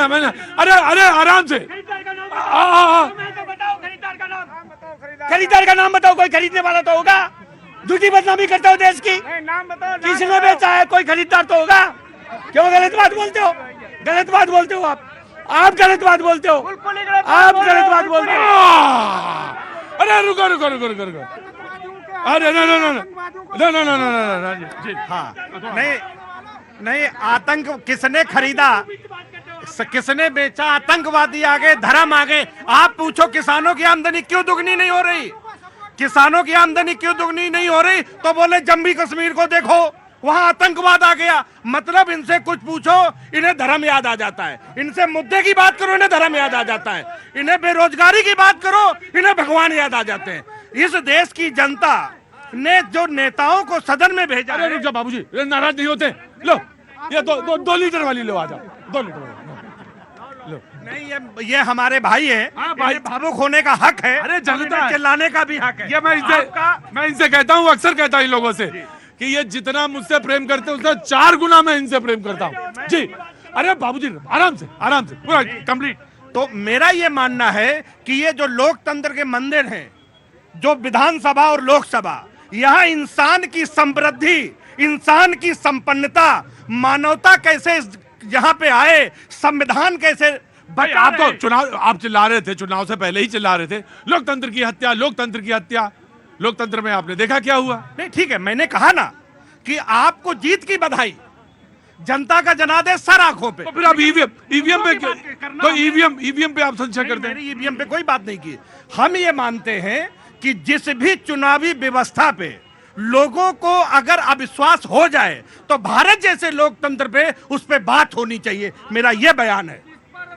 मैंने अरे आराम से।
खरीदार का नाम बताओ, कोई खरीदने वाला तो होगा। झूठी बदनामी करते हो देश की, किसने बेचा है, कोई खरीदार तो होगा। क्यों गलत बात बोलते हो, गलत बात बोलते हो आप गलत बात बोलते हो, आप गलत बात बोलते हो।
अरे रुको अरे
हाँ नहीं, आतंक किसने खरीदा, किसने बेचा, आतंकवादी आ गए, धर्म आ गए। आप पूछो किसानों की आमदनी क्यों दुगनी नहीं हो रही, किसानों की आमदनी क्यों दुगनी नहीं हो रही, तो बोले जम्मू कश्मीर को देखो वहां आतंकवाद आ गया। मतलब इनसे कुछ पूछो इन्हें धर्म याद आ जाता है, इनसे मुद्दे की बात करो इन्हें धर्म याद आ जाता है, इन्हें बेरोजगारी की बात करो इन्हें भगवान याद आ जाते हैं। इस देश की जनता ने जो नेताओं को सदन में भेजा।
अरे रुक जाओ बाबूजी, नाराज नहीं होते। लो ये 2 लीटर वाली लो, आ जाओ 2 लीटर वाली लो।
नहीं, ये हमारे भाई है।
हाँ भाई,
भावुक होने का हक है।
अरे जनता
चिल्लाने का भी हक है।
ये मैं इनसे कहता हूँ, अक्सर कहता हूँ इन लोगों से कि ये जितना मुझसे प्रेम करते हैं उससे 4 गुना मैं इनसे प्रेम करता हूँ जी। अरे बाबूजी आराम से पूरा कंप्लीट।
तो मेरा ये मानना है कि ये जो लोकतंत्र के मंदिर हैं, जो विधानसभा और लोकसभा, यहाँ इंसान की समृद्धि, इंसान की संपन्नता, मानवता कैसे यहाँ पे आए, संविधान कैसे।
भाई आप तो चुनाव, आप चिल्ला रहे थे, चुनाव से पहले ही चिल्ला रहे थे लोकतंत्र की हत्या, लोकतंत्र की हत्या। लोकतंत्र में आपने देखा क्या हुआ।
नहीं ठीक है, मैंने कहा ना कि आपको जीत की बधाई, जनता का जनादेश सर आंखों पे।
तो फिर आप ईवीएम पे, तो ईवीएम पे आप संशय करते हैं।
ईवीएम पे कोई बात नहीं की। हम ये मानते हैं कि जिस भी चुनावी व्यवस्था पे लोगों को अगर अविश्वास हो जाए तो भारत जैसे लोकतंत्र पे उस पे बात होनी चाहिए। मेरा ये बयान है,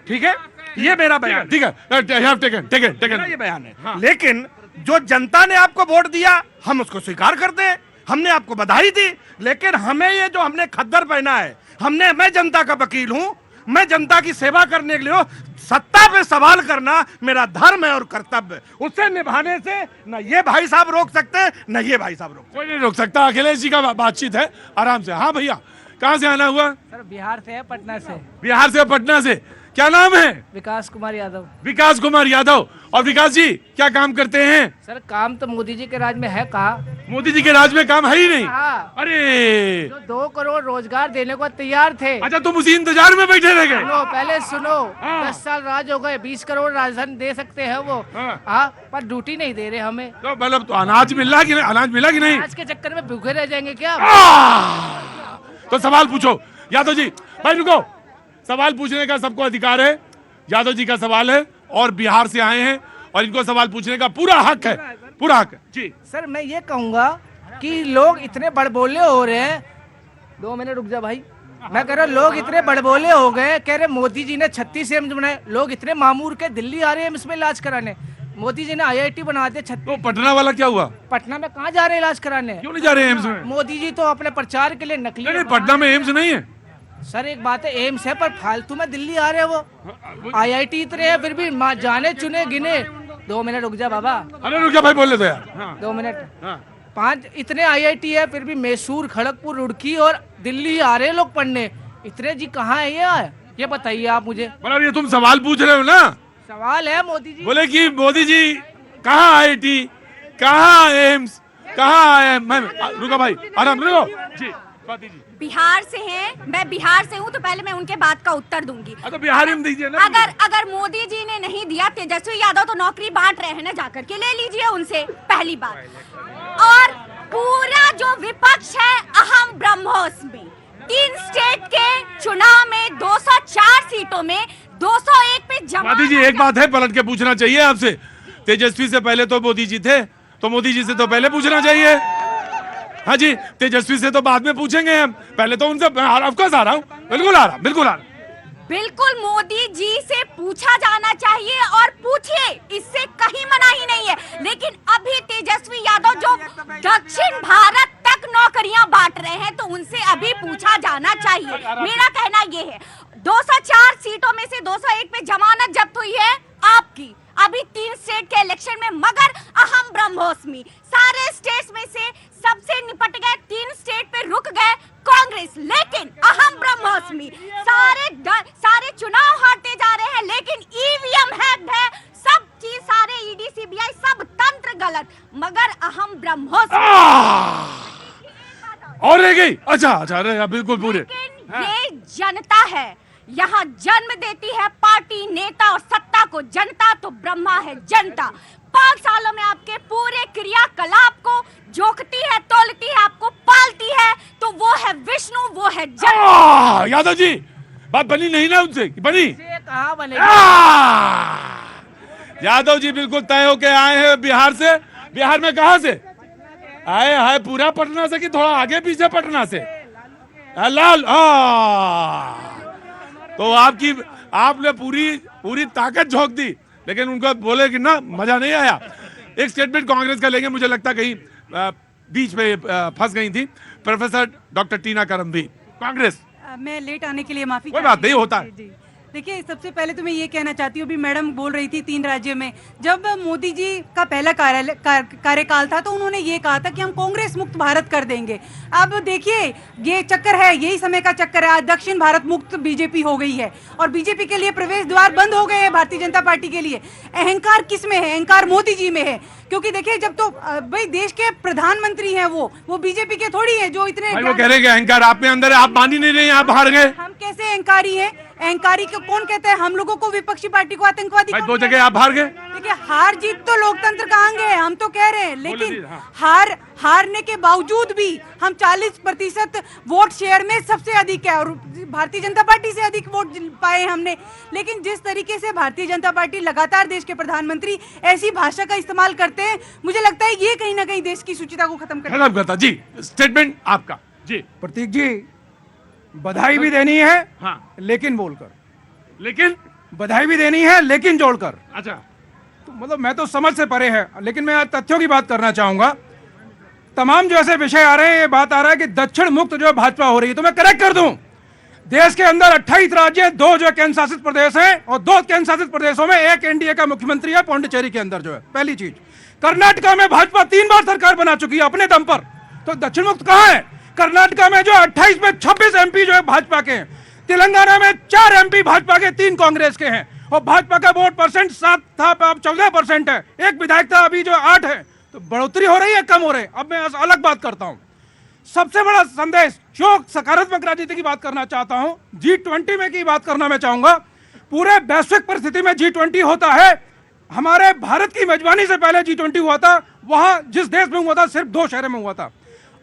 ठीक है, ये मेरा बयान,
ठीक है,
मेरा ये बयान है। हाँ। लेकिन जो जनता ने आपको वोट दिया हम उसको स्वीकार करते हैं, हमने आपको बधाई दी। लेकिन हमें ये जो हमने खद्दर पहना है, मैं जनता का वकील हूं, मैं जनता की सेवा करने के लिए, सत्ता पे सवाल करना मेरा धर्म है और कर्तव्य, उसे निभाने से न ये भाई साहब रोक सकते हैं न ये भाई साहब रोक,
कोई नहीं रोक सकता। अखिलेश जी का बातचीत है, आराम से। हाँ भैया, कहाँ से आना हुआ।
सर बिहार से है, पटना से।
बिहार से, पटना से। क्या नाम है।
विकास कुमार यादव।
विकास कुमार यादव। और विकास जी क्या काम करते हैं।
सर काम तो मोदी जी के राज में है, कहा
मोदी जी के राज में काम है ही नहीं।
हाँ।
अरे
जो 2 करोड़ रोजगार देने को तैयार थे।
अच्छा तुम उसी इंतजार में बैठे रह गए।
पहले सुनो,
हाँ।
10 साल राज हो गए, 20 करोड़ राजधन दे सकते हैं वो। हाँ, पर ड्यूटी नहीं दे रहे हमें।
तो मतलब तो अनाज मिला कि नहीं, अनाज मिला कि नहीं।
आज के चक्कर में भूखे रह जाएंगे क्या।
तो सवाल पूछो यादव जी। भाई रुको, सवाल पूछने का सबको अधिकार है। यादव जी का सवाल है और बिहार से आए हैं और इनको सवाल पूछने का पूरा हक है, पूरा हक है जी।
सर मैं ये कहूंगा कि लोग इतने बड़बोले हो रहे हैं। 2 मिनट रुक जा भाई। मैं कह रहा हूँ लोग इतने बड़बोले हो गए, कह रहे मोदी जी ने 36 एम्स बनाए, लोग इतने मामूर के दिल्ली आ रहे हैं एम्स में इलाज कराने। मोदी जी ने IIT बना दिया
तो पटना वाला क्या हुआ?
पटना में कहाँ जा रहे हैं इलाज कराने?
क्यों नहीं जा रहे एम्स में?
मोदी जी तो अपने प्रचार के लिए नकली
नहीं, पटना में एम्स नहीं है
सर। एक बात है, एम्स है, पर फालतू में दिल्ली आ रहे हैं वो। IIT इतने हैं, फिर भी जाने चुने गिने। 2 मिनट रुक जा बाबा।
अरे रुक जा भाई, बोल लेते यार।
2 मिनट। 5 इतने IIT है, फिर भी मैसूर, खड़गपुर, रुड़की और दिल्ली आ रहे हैं लोग पढ़ने। इतने जी कहाँ है ये बताइए आप मुझे।
मतलब ये तुम सवाल पूछ रहे हो ना?
सवाल है मोदी जी।
बोले कि मोदी जी कहाँ IIT, कहाँ एम्स, कहाँ है? मैं रुका भाई, आराम रुको जी। स्वाति जी
बिहार से हैं, मैं बिहार से हूँ, तो पहले मैं उनके बात का उत्तर दूंगी।
तो बिहारी में दीजिए ना।
अगर मोदी जी ने नहीं दिया, तेजस्वी यादव तो नौकरी बांट रहे हैं ना, जाकर के ले लीजिए उनसे, पहली बात। और पूरा जो विपक्ष है अहम ब्रह्मोस्मि, 3 स्टेट के चुनाव में 204 सीटों में 201 पे जमा।
स्वाति जी एक बात है, पलट के पूछना चाहिए आपसे। तेजस्वी से पहले तो मोदी जी थे, तो मोदी जी से तो पहले पूछना चाहिए। हाँ जी, तेजस्वी से तो बाद में पूछेंगे हम, पहले तो उनसे ऑफकोर्स आ रहा हूँ, बिल्कुल आ रहा, बिल्कुल आ रहा।
बिल्कुल मोदी जी से पूछा जाना चाहिए और पूछिए, इससे कहीं मना ही नहीं है। लेकिन अभी तेजस्वी यादव जो दक्षिण भारत तक नौकरियां बांट रहे हैं, तो उनसे अभी पूछा जाना चाहिए। मेरा कहना ये है, 204 सीटों में से 201 पे जमानत जब्त हुई है आपकी, अभी 3 स्टेट के इलेक्शन में, मगर अहम ब्रह्मोस्मि सारे स्टेट्स में से सबसे निपट गए, 3 स्टेट पे रुक गए कांग्रेस। लेकिन अहम ब्रह्मोस्मि सारे चुनाव हारते जा रहे हैं, लेकिन EVM हैक्ड है, सब चीज, सारे ED CBI सब तंत्र गलत, मगर अहम ब्रह्मोस्मि
और रह गई। अच्छा बिल्कुल पूरे।
ये जनता है, यहाँ जन्म देती है पार्टी, नेता और सत्ता को जनता, तो ब्रह्मा है जनता। 5 सालों में आपके पूरे क्रियाकलाप को जोखती है, तोलती है, आपको पालती है, तो वो है विष्णु, वो है जनता।
यादव जी बात बनी नहीं ना उनसे? बनी?
कहाँ बनेगी?
यादव जी बिल्कुल तय होके आए हैं बिहार से। बिहार में कहाँ से आए हैं? पूरा पटना से कि थोड़ा आगे पीछे पटना से? लाल तो आपने पूरी ताकत झोंक दी, लेकिन उनको बोले कि ना मजा नहीं आया। एक स्टेटमेंट कांग्रेस का लेंगे, मुझे लगता कहीं बीच में फंस गई थी। प्रोफेसर डॉक्टर टीना करमबीर, कांग्रेस।
मैं लेट आने के लिए माफी।
कोई बात नहीं, होता है।
देखिए, सबसे पहले तो मैं ये कहना चाहती हूँ, अभी मैडम बोल रही थी 3 राज्यों में, जब मोदी जी का पहला कार्यकाल था तो उन्होंने ये कहा था कि हम कांग्रेस मुक्त भारत कर देंगे। अब देखिए, ये चक्कर है, यही समय का चक्कर है। आज दक्षिण भारत मुक्त बीजेपी हो गई है और बीजेपी के लिए प्रवेश द्वार बंद हो गए हैं भारतीय जनता पार्टी के लिए। अहंकार किस में है? अहंकार मोदी जी में है, क्योंकि देखिए, जब तो भाई देश के प्रधानमंत्री हैं वो बीजेपी के थोड़ी है जो इतने।
वो कह रहे हैं अहंकार आप में अंदर है, आप मान ही नहीं रहे, आप हार गए।
हम कैसे अहंकारी है? अहंकारी को कौन कहता है? हम लोगों को विपक्षी पार्टी को आतंकवादी।
2 जगह आप हार गए।
देखिए, हार जीत तो लोकतंत्र कहाँ गए, हम तो कह रहे हैं, लेकिन हारने के बावजूद भी हम 40% वोट शेयर में सबसे अधिक है और भारतीय जनता पार्टी से अधिक वोट पाए हमने। लेकिन जिस तरीके से भारतीय जनता पार्टी लगातार देश के प्रधानमंत्री ऐसी भाषा का इस्तेमाल करते हैं, मुझे लगता है ये कहीं ना कहीं देश की शुचिता को खत्म
करता। जी, स्टेटमेंट आपका। जी
प्रतीक जी, बधाई भी देनी है, हाँ, लेकिन बोलकर,
लेकिन
बधाई भी देनी है लेकिन जोड़कर।
अच्छा,
तो मतलब मैं तो समझ से परे है, लेकिन मैं आज तथ्यों की बात करना चाहूंगा। तमाम जो ऐसे विषय आ रहे हैं, ये बात आ रहा है कि दक्षिण मुक्त जो भाजपा हो रही है, तो मैं करेक्ट कर दूं, देश के अंदर 28 राज्य, 2 जो केंद्र शासित प्रदेश हैं और 2 केंद्र शासित प्रदेशों में 1 एनडीए का मुख्यमंत्री है पौंडीचेरी के अंदर जो है। पहली चीज, कर्नाटका में भाजपा 3 बार सरकार बना चुकी है अपने दम पर, तो दक्षिण मुक्त कहां है? कर्नाटका में जो 28 में 26 MP जो है भाजपा के हैं, तेलंगाना में 4 MP भाजपा के, 3 कांग्रेस के हैं, और भाजपा का वोट परसेंट 7 था, अब 14% है। एक विधायक था, अभी जो 8 है, तो बढ़ोतरी हो रही है, कम हो रही है। अब मैं अलग बात करता हूं, सबसे बड़ा संदेश जो सकारात्मक राजनीति की बात करना चाहता हूं, G20 में की बात करना मैं चाहूंगा। पूरे वैश्विक परिस्थिति में G20 होता है, हमारे भारत की मेजबानी से पहले G20 हुआ था, वहां जिस देश में हुआ था सिर्फ 2 शहरों में हुआ था।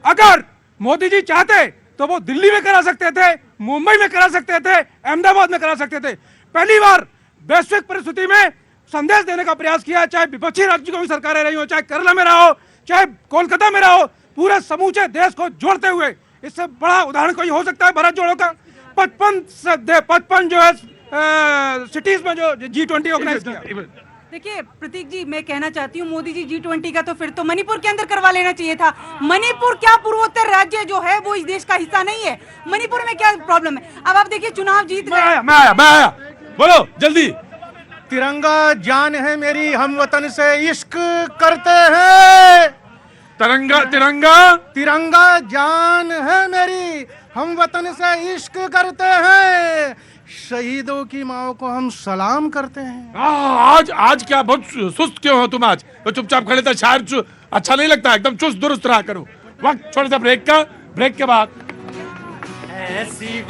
अगर मोदी जी चाहते तो वो दिल्ली में करा सकते थे, मुंबई में करा सकते थे, अहमदाबाद में करा सकते थे। पहली बार वैश्विक परिस्थिति में संदेश देने का प्रयास किया, चाहे विपक्षी राज्यों की सरकारें रही हो, चाहे केरला में रहा हो, चाहे कोलकाता में रहा हो, पूरे समूचे देश को जोड़ते हुए। इससे बड़ा उदाहरण कोई हो सकता है भारत जोड़ो का? 55 जो है सिटीज में जो G20 ऑर्गेनाइज किया।
देखिए प्रतीक जी, मैं कहना चाहती हूँ मोदी जी G20 का तो फिर तो मणिपुर के अंदर करवा लेना चाहिए था। मणिपुर क्या पूर्वोत्तर राज्य जो है वो इस देश का हिस्सा नहीं है? मणिपुर में क्या प्रॉब्लम है? अब आप देखिए चुनाव जीत गए।
मैं आया बोलो जल्दी।
तिरंगा जान है मेरी, हम वतन से इश्क करते हैं। तिरंगा जान है मेरी, हम वतन से इश्क करते हैं। शहीदों की माओ को हम सलाम करते हैं।
आज क्या बहुत सुस्त क्यों हो तुम? आज तो चुपचाप खड़े थे, शायर अच्छा नहीं लगता, एकदम चुस्त दुरुस्त रहा करो। वक्त छोड़ सा ब्रेक के बाद
ऐसी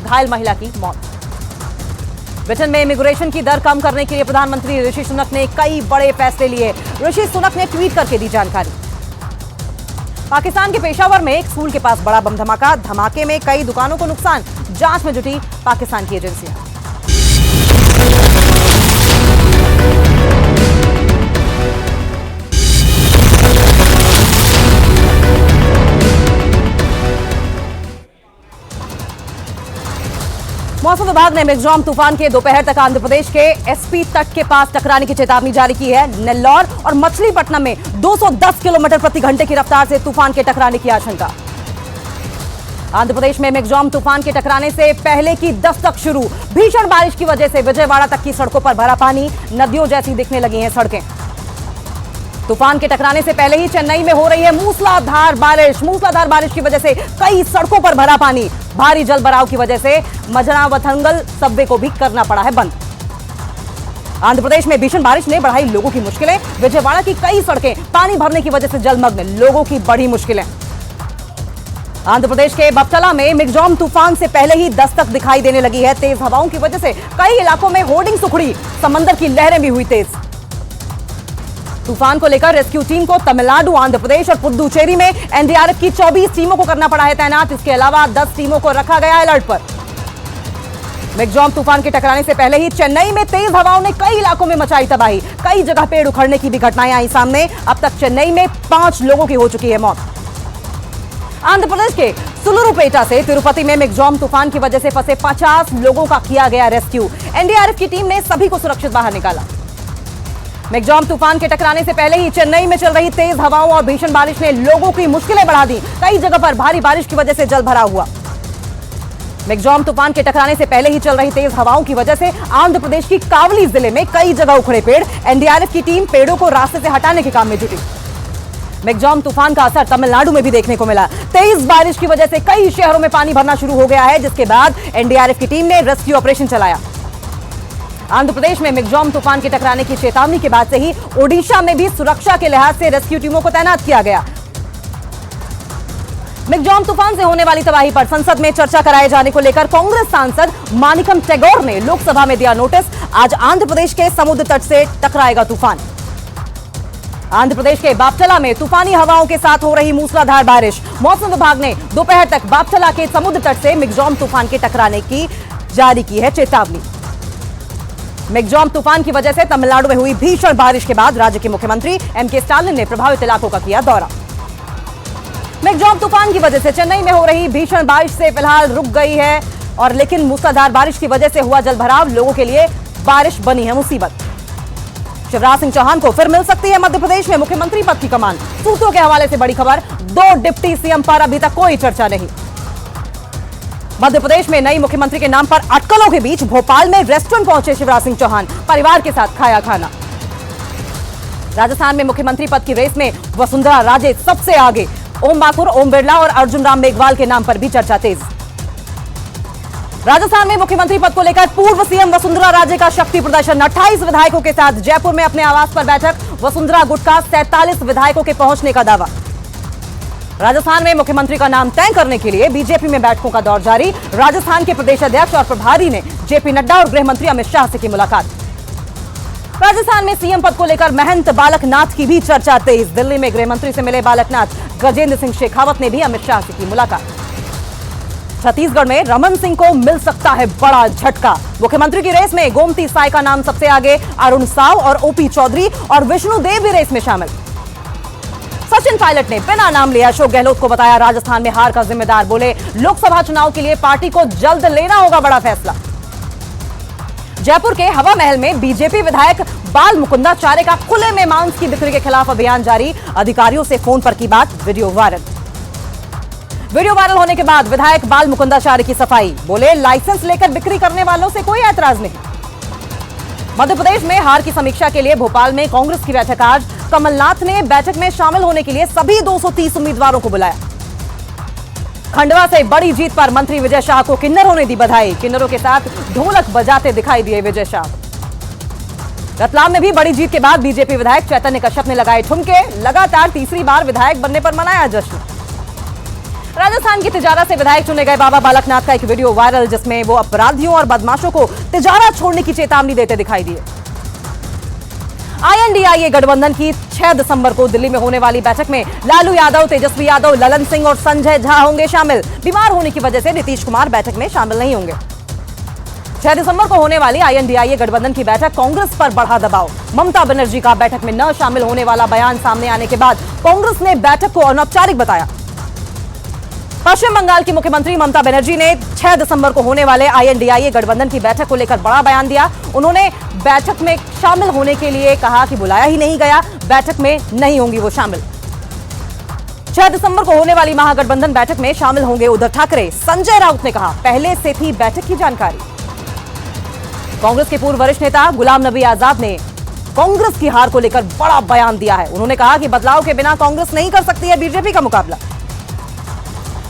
घायल महिला की मौत। ब्रिटेन में इमिग्रेशन की दर कम करने के लिए प्रधानमंत्री ऋषि सुनक ने कई बड़े फैसले लिए। ऋषि सुनक ने ट्वीट करके दी जानकारी। पाकिस्तान के पेशावर में एक स्कूल के पास बड़ा बम धमाका, धमाके में कई दुकानों को नुकसान, जांच में जुटी पाकिस्तान की एजेंसियां। मौसम विभाग ने मिगजॉम तूफान के दोपहर तक आंध्र प्रदेश के एसपी तट के पास टकराने की चेतावनी जारी की है। नेल्लौर और मछलीपट्टनम में 210 किलोमीटर प्रति घंटे की रफ्तार से तूफान के टकराने की आशंका। आंध्र प्रदेश में मिगजॉम तूफान के टकराने से पहले की दस्तक शुरू। भीषण बारिश की वजह से विजयवाड़ा तक की सड़कों पर भरा पानी, नदियों जैसी दिखने लगी हैं सड़कें। तूफान के टकराने से पहले ही चेन्नई में हो रही है मूसलाधार बारिश। मूसलाधार बारिश की वजह से कई सड़कों पर भरा पानी, भारी जल भराव की वजह से मजरावथंगल सबवे को भी करना पड़ा है बंद। आंध्र प्रदेश में भीषण बारिश ने बढ़ाई लोगों की मुश्किलें। विजयवाड़ा की कई सड़कें पानी भरने की वजह से जलमग्न, लोगों की बड़ी मुश्किलें। आंध्र प्रदेश के बप्तला में मिगजॉम तूफान से पहले ही दस्तक दिखाई देने लगी है। तेज हवाओं की वजह से कई इलाकों में होर्डिंग्स उखड़ी, समंदर की लहरें भी हुई तेज। तूफान को लेकर रेस्क्यू टीम को तमिलनाडु, आंध्र प्रदेश और पुदुचेरी में एनडीआरएफ की 24 टीमों को करना पड़ा है तैनात। इसके अलावा 10 टीमों को रखा गया अलर्ट पर। मिगजॉम तूफान के टकराने से पहले ही चेन्नई में तेज हवाओं ने कई इलाकों में मचाई तबाही, कई जगह पेड़ उखड़ने की भी घटनाएं आई सामने। अब तक चेन्नई में 5 लोगों की हो चुकी है मौत। आंध्र प्रदेश के सुलुरुपेटा से तिरुपति में मिगजॉम तूफान की वजह से फंसे 50 लोगों का किया गया रेस्क्यू। एनडीआरएफ की टीम ने सभी को सुरक्षित बाहर निकाला। मिगजॉम तूफान के टकराने से पहले ही चेन्नई में चल रही तेज हवाओं और भीषण बारिश ने लोगों की मुश्किलें बढ़ा दी। कई जगह पर भारी बारिश की वजह से जल भराव हुआ। मिगजॉम तूफान के टकराने से पहले ही चल रही तेज हवाओं की वजह से आंध्र प्रदेश की कावली जिले में कई जगह उखड़े पेड़। एनडीआरएफ की टीम पेड़ों को रास्ते से हटाने के काम में जुटी। मिगजॉम तूफान का असर तमिलनाडु में भी देखने को मिला। तेज बारिश की वजह से कई शहरों में पानी भरना शुरू हो गया है, जिसके बाद एनडीआरएफ की टीम ने रेस्क्यू ऑपरेशन चलाया। आंध्र प्रदेश में मिगजॉम तूफान के टकराने की चेतावनी के बाद से ही ओडिशा में भी सुरक्षा के लिहाज से रेस्क्यू टीमों को तैनात किया गया। मिगजॉम तूफान से होने वाली तबाही पर संसद में चर्चा कराए जाने को लेकर कांग्रेस सांसद मानिकम टैगोर ने लोकसभा में दिया नोटिस। आज आंध्र प्रदेश के समुद्र तट से टकराएगा तूफान। आंध्र प्रदेश के बापचला में तूफानी हवाओं के साथ हो रही मूसलाधार बारिश। मौसम विभाग ने दोपहर तक बापचला के समुद्र तट से मिगजॉम तूफान के टकराने की जारी की है चेतावनी। मिगजॉम तूफान की वजह से तमिलनाडु में हुई भीषण बारिश के बाद राज्य के मुख्यमंत्री एमके स्टालिन ने प्रभावित इलाकों का किया दौरा। मिगजॉम तूफान की वजह से चेन्नई में हो रही भीषण बारिश से फिलहाल रुक गई है, और लेकिन मूसलाधार बारिश की वजह से हुआ जलभराव लोगों के लिए बारिश बनी है मुसीबत। शिवराज सिंह चौहान को फिर मिल सकती है मध्य प्रदेश में मुख्यमंत्री पद की कमान। सूत्रों के हवाले से बड़ी खबर, 2 डिप्टी सीएम पर अभी तक कोई चर्चा नहीं। मध्य प्रदेश में नई मुख्यमंत्री के नाम पर अटकलों के बीच भोपाल में रेस्टोरेंट पहुंचे शिवराज सिंह चौहान, परिवार के साथ खाया खाना। राजस्थान में मुख्यमंत्री पद की रेस में वसुंधरा राजे सबसे आगे। ओम माथुर, ओम बिरला और अर्जुन राम मेघवाल के नाम पर भी चर्चा तेज। राजस्थान में मुख्यमंत्री पद को लेकर पूर्व सीएम वसुंधरा राजे का शक्ति प्रदर्शन। 28 विधायकों के साथ जयपुर में अपने आवास पर बैठक। वसुंधरा गुट का 47 विधायकों के पहुंचने का दावा। राजस्थान में मुख्यमंत्री का नाम तय करने के लिए बीजेपी में बैठकों का दौर जारी। राजस्थान के प्रदेश अध्यक्ष और प्रभारी ने जेपी नड्डा और गृह मंत्री अमित शाह से की मुलाकात। राजस्थान में सीएम पद को लेकर महंत बालकनाथ की भी चर्चा तेज। दिल्ली में गृह मंत्री से मिले बालकनाथ, गजेंद्र सिंह शेखावत ने भी अमित शाह से की मुलाकात। छत्तीसगढ़ में रमन सिंह को मिल सकता है बड़ा झटका। मुख्यमंत्री की रेस में गोमती साय का नाम सबसे आगे, अरुण साव और ओपी चौधरी और विष्णुदेव भी रेस में शामिल। सचिन पायलट ने बिना नाम लिए अशोक गहलोत को बताया राजस्थान में हार का जिम्मेदार। बोले लोकसभा चुनाव के लिए पार्टी को जल्द लेना होगा बड़ा फैसला। जयपुर के हवा महल में बीजेपी विधायक बाल मुकुंदाचार्य का खुले में मांस की बिक्री के खिलाफ अभियान जारी। अधिकारियों से फोन पर की बात, वीडियो वायरल होने के बाद विधायक बाल मुकुंदाचार्य की सफाई। बोले लाइसेंस लेकर बिक्री करने वालों से कोई ऐतराज नहीं। मध्य प्रदेश में हार की समीक्षा के लिए भोपाल में कांग्रेस की बैठक आज। कमलनाथ ने बैठक में शामिल होने के लिए सभी 230 उम्मीदवारों को बुलाया। खंडवा से बड़ी जीत पर मंत्री विजय शाह को किन्नरों ने दी बधाई। किन्नरों के साथ ढोलक बजाते दिखाई दिए विजय शाह। रतलाम में भी बड़ी जीत के बाद बीजेपी विधायक चैतन्य कश्यप ने लगाए ठुमके। लगातार तीसरी बार विधायक बनने पर मनाया जश्न। राजस्थान की तिजारा से विधायक चुने गए बाबा बालकनाथ का एक वीडियो वायरल, जिसमें वो अपराधियों और बदमाशों को तिजारा छोड़ने की चेतावनी देते दिखाई दिए। INDIA गठबंधन की 6 दिसंबर को दिल्ली में होने वाली बैठक में लालू यादव, तेजस्वी यादव, ललन सिंह और संजय झा होंगे शामिल। बीमार होने की वजह से नीतीश कुमार बैठक में शामिल नहीं होंगे। 6 दिसंबर को होने वाली INDIA गठबंधन की बैठक, कांग्रेस पर बढ़ा दबाव। ममता बनर्जी का बैठक में न शामिल होने वाला बयान सामने आने के बाद कांग्रेस ने बैठक को अनौपचारिक बताया। पश्चिम बंगाल की मुख्यमंत्री ममता बनर्जी ने 6 दिसंबर को होने वाले INDIA गठबंधन की बैठक को लेकर बड़ा बयान दिया। उन्होंने बैठक में शामिल होने के लिए कहा कि बुलाया ही नहीं गया, बैठक में नहीं होंगी वो शामिल। 6 दिसंबर को होने वाली महागठबंधन बैठक में शामिल होंगे उद्धव ठाकरे। संजय राउत ने कहा पहले से थी बैठक की जानकारी। कांग्रेस के पूर्व वरिष्ठ नेता गुलाम नबी आजाद ने कांग्रेस की हार को लेकर बड़ा बयान दिया है। उन्होंने कहा कि बदलाव के बिना कांग्रेस नहीं कर सकती है बीजेपी का मुकाबला।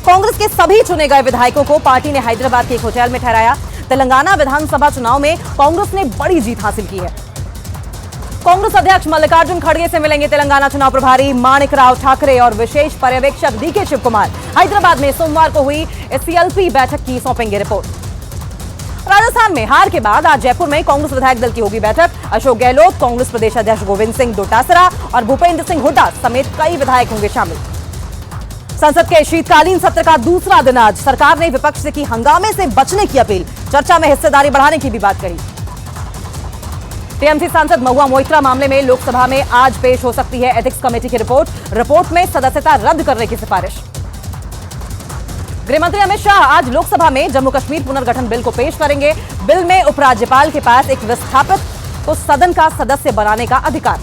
कांग्रेस के सभी चुने गए विधायकों को पार्टी ने हैदराबाद के एक होटल में ठहराया। तेलंगाना विधानसभा चुनाव में कांग्रेस ने बड़ी जीत हासिल की है। कांग्रेस अध्यक्ष मल्लिकार्जुन खड़गे से मिलेंगे तेलंगाना चुनाव प्रभारी माणिक राव ठाकरे और विशेष पर्यवेक्षक DK शिव कुमार। हैदराबाद में सोमवार को हुई SCLP बैठक की सौंपेंगे रिपोर्ट। राजस्थान में हार के बाद आज जयपुर में कांग्रेस विधायक दल की होगी बैठक। अशोक गहलोत, कांग्रेस प्रदेश अध्यक्ष गोविंद सिंह डोटासरा और भूपेंद्र सिंह हुड्डा समेत कई विधायक होंगे शामिल। संसद के शीतकालीन सत्र का दूसरा दिन आज सरकार ने विपक्ष से की हंगामे से बचने की अपील। चर्चा में हिस्सेदारी बढ़ाने की भी बात कही। टीएमसी सांसद महुआ मोइत्रा मामले में लोकसभा में आज पेश हो सकती है एथिक्स कमेटी की रिपोर्ट में सदस्यता रद्द करने की सिफारिश। गृहमंत्री अमित शाह आज लोकसभा में जम्मू कश्मीर पुनर्गठन बिल को पेश करेंगे। बिल में उपराज्यपाल के पास एक विस्थापित को सदन का सदस्य बनाने का अधिकार।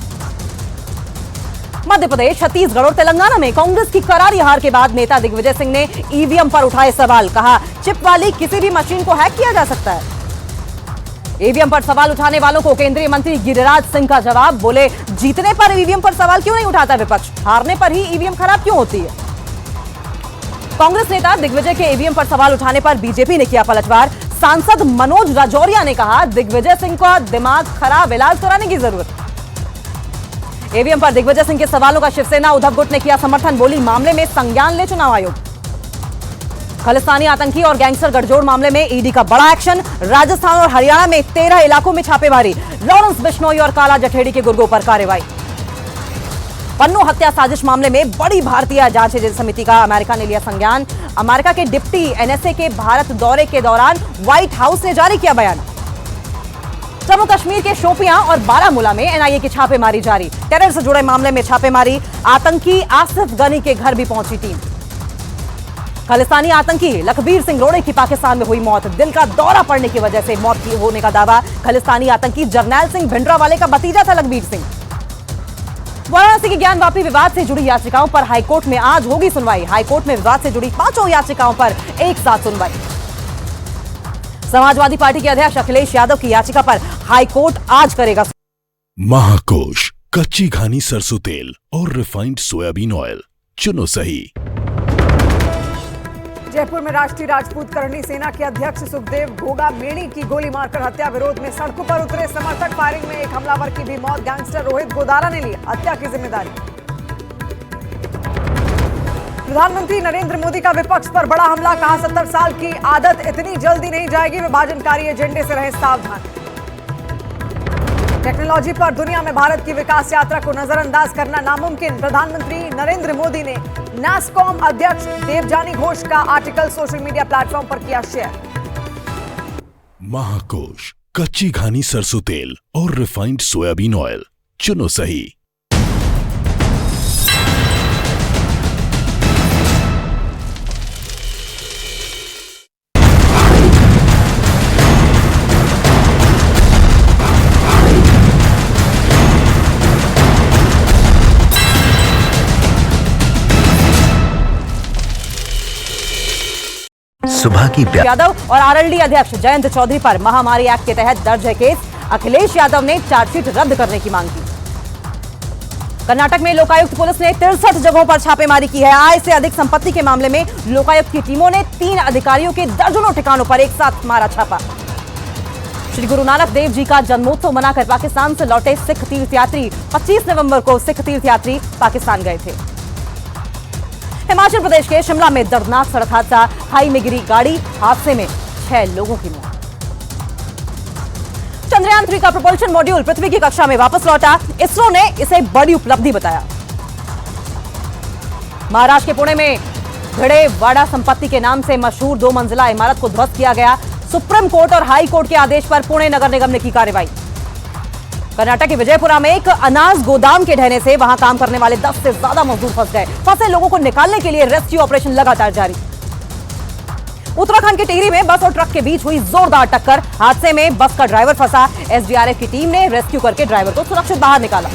मध्य प्रदेश, छत्तीसगढ़ और तेलंगाना में कांग्रेस की करारी हार के बाद नेता दिग्विजय सिंह ने ईवीएम पर उठाए सवाल। कहा चिप वाली किसी भी मशीन को हैक किया जा सकता है। ईवीएम पर सवाल उठाने वालों को केंद्रीय मंत्री गिरिराज सिंह का जवाब। बोले जीतने पर ईवीएम पर सवाल क्यों नहीं उठाता विपक्ष, हारने पर ही ईवीएम खराब क्यों होती है। कांग्रेस नेता दिग्विजय के ईवीएम पर सवाल उठाने पर बीजेपी ने किया पलटवार। सांसद मनोज राजौरिया ने कहा दिग्विजय सिंह का दिमाग खराब, इलाज कराने की जरूरत। ईवीएम पर दिग्विजय सिंह के सवालों का शिवसेना उद्धव गुट ने किया समर्थन। बोली मामले में संज्ञान ले चुनाव आयोग। खालिस्तानी आतंकी और गैंगस्टर गठजोड़ मामले में ईडी का बड़ा एक्शन। राजस्थान और हरियाणा में 13 इलाकों में छापेमारी। लॉरेंस बिश्नोई और काला जठेड़ी के गुर्गों पर कार्रवाई। पन्नू हत्या साजिश मामले में बड़ी भारतीय जांच एजेंसी समिति का अमेरिका ने लिया संज्ञान। अमेरिका के डिप्टी NSA के भारत दौरे के दौरान व्हाइट हाउस ने जारी किया बयान। जम्मू कश्मीर के शोपियां और बारामूला में NIA की छापेमारी जारी। टेरर से जुड़े मामले में छापेमारी। आतंकी आसिफ गनी के घर भी पहुंची टीम। खालिस्तानी आतंकी लखबीर सिंह रोड़े की पाकिस्तान में हुई मौत। दिल का दौरा पड़ने की वजह से मौत की होने का दावा। खालिस्तानी आतंकी जरनैल सिंह भिंडरावाले का भतीजा था लखबीर सिंह। वाराणसी के ज्ञानवापी विवाद से जुड़ी याचिकाओं पर हाईकोर्ट में आज होगी सुनवाई। हाईकोर्ट में विवाद से जुड़ी 5 याचिकाओं पर एक साथ सुनवाई। समाजवादी पार्टी के अध्यक्ष अखिलेश यादव की याचिका पर हाईकोर्ट आज करेगा।
महाकोश, कच्ची घानी सरसों तेल और रिफाइंड सोयाबीन ऑयल, चुनो सही।
जयपुर में राष्ट्रीय राजपूत करणी सेना के अध्यक्ष सुखदेव घोगा मेणी की गोली मारकर हत्या। विरोध में सड़कों पर उतरे समर्थक। फायरिंग में एक हमलावर की भी मौत। गैंगस्टर रोहित गोदारा ने ली हत्या की जिम्मेदारी। प्रधानमंत्री नरेंद्र मोदी का विपक्ष पर बड़ा हमला। कहा 70 साल की आदत इतनी जल्दी नहीं जाएगी, विभाजनकारी एजेंडे से रहे सावधान। टेक्नोलॉजी पर दुनिया में भारत की विकास यात्रा को नजरअंदाज करना नामुमकिन, प्रधानमंत्री नरेंद्र मोदी ने नास्कॉम अध्यक्ष देवजानी घोष का आर्टिकल सोशल मीडिया प्लेटफॉर्म पर किया शेयर।
महाकोश, कच्ची घानी सरसों तेल और रिफाइंड सोयाबीन ऑयल, चुनो सही।
सुबह की यादव और आरएलडी अध्यक्ष जयंत चौधरी पर महामारी एक्ट के तहत दर्ज है केस। अखिलेश यादव ने चार्जशीट रद्द करने की मांग की। कर्नाटक में लोकायुक्त पुलिस ने 63 जगहों पर छापेमारी की है। आय से अधिक संपत्ति के मामले में लोकायुक्त की टीमों ने 3 अधिकारियों के दर्जनों ठिकानों पर एक साथ मारा छापा। श्री गुरु नानक देव जी का जन्मोत्सव मनाकर पाकिस्तान से लौटे सिख तीर्थयात्री 25 नवंबर को सिख तीर्थयात्री पाकिस्तान गए थे। हिमाचल प्रदेश के शिमला में दर्दनाक सड़क हादसा, खाई में गिरी गाड़ी, हादसे में 6 लोगों की मौत। चंद्रयान 3 का प्रोपल्शन मॉड्यूल पृथ्वी की कक्षा में वापस लौटा। इसरो ने इसे बड़ी उपलब्धि बताया। महाराष्ट्र के पुणे में भिड़े वाड़ा संपत्ति के नाम से मशहूर 2 मंजिला इमारत को ध्वस्त किया गया। सुप्रीम कोर्ट और हाई कोर्ट के आदेश पर पुणे नगर निगम ने की कार्रवाई। कर्नाटक के विजयपुरा में एक अनाज गोदाम के ढहने से वहां काम करने वाले 10 से ज्यादा मजदूर फंस गए। फंसे लोगों को निकालने के लिए रेस्क्यू ऑपरेशन लगातार जारी। उत्तराखंड के टिहरी में बस और ट्रक के बीच हुई जोरदार टक्कर। हादसे में बस का ड्राइवर फंसा। एसडीआरएफ की टीम ने रेस्क्यू करके ड्राइवर को सुरक्षित बाहर निकाला।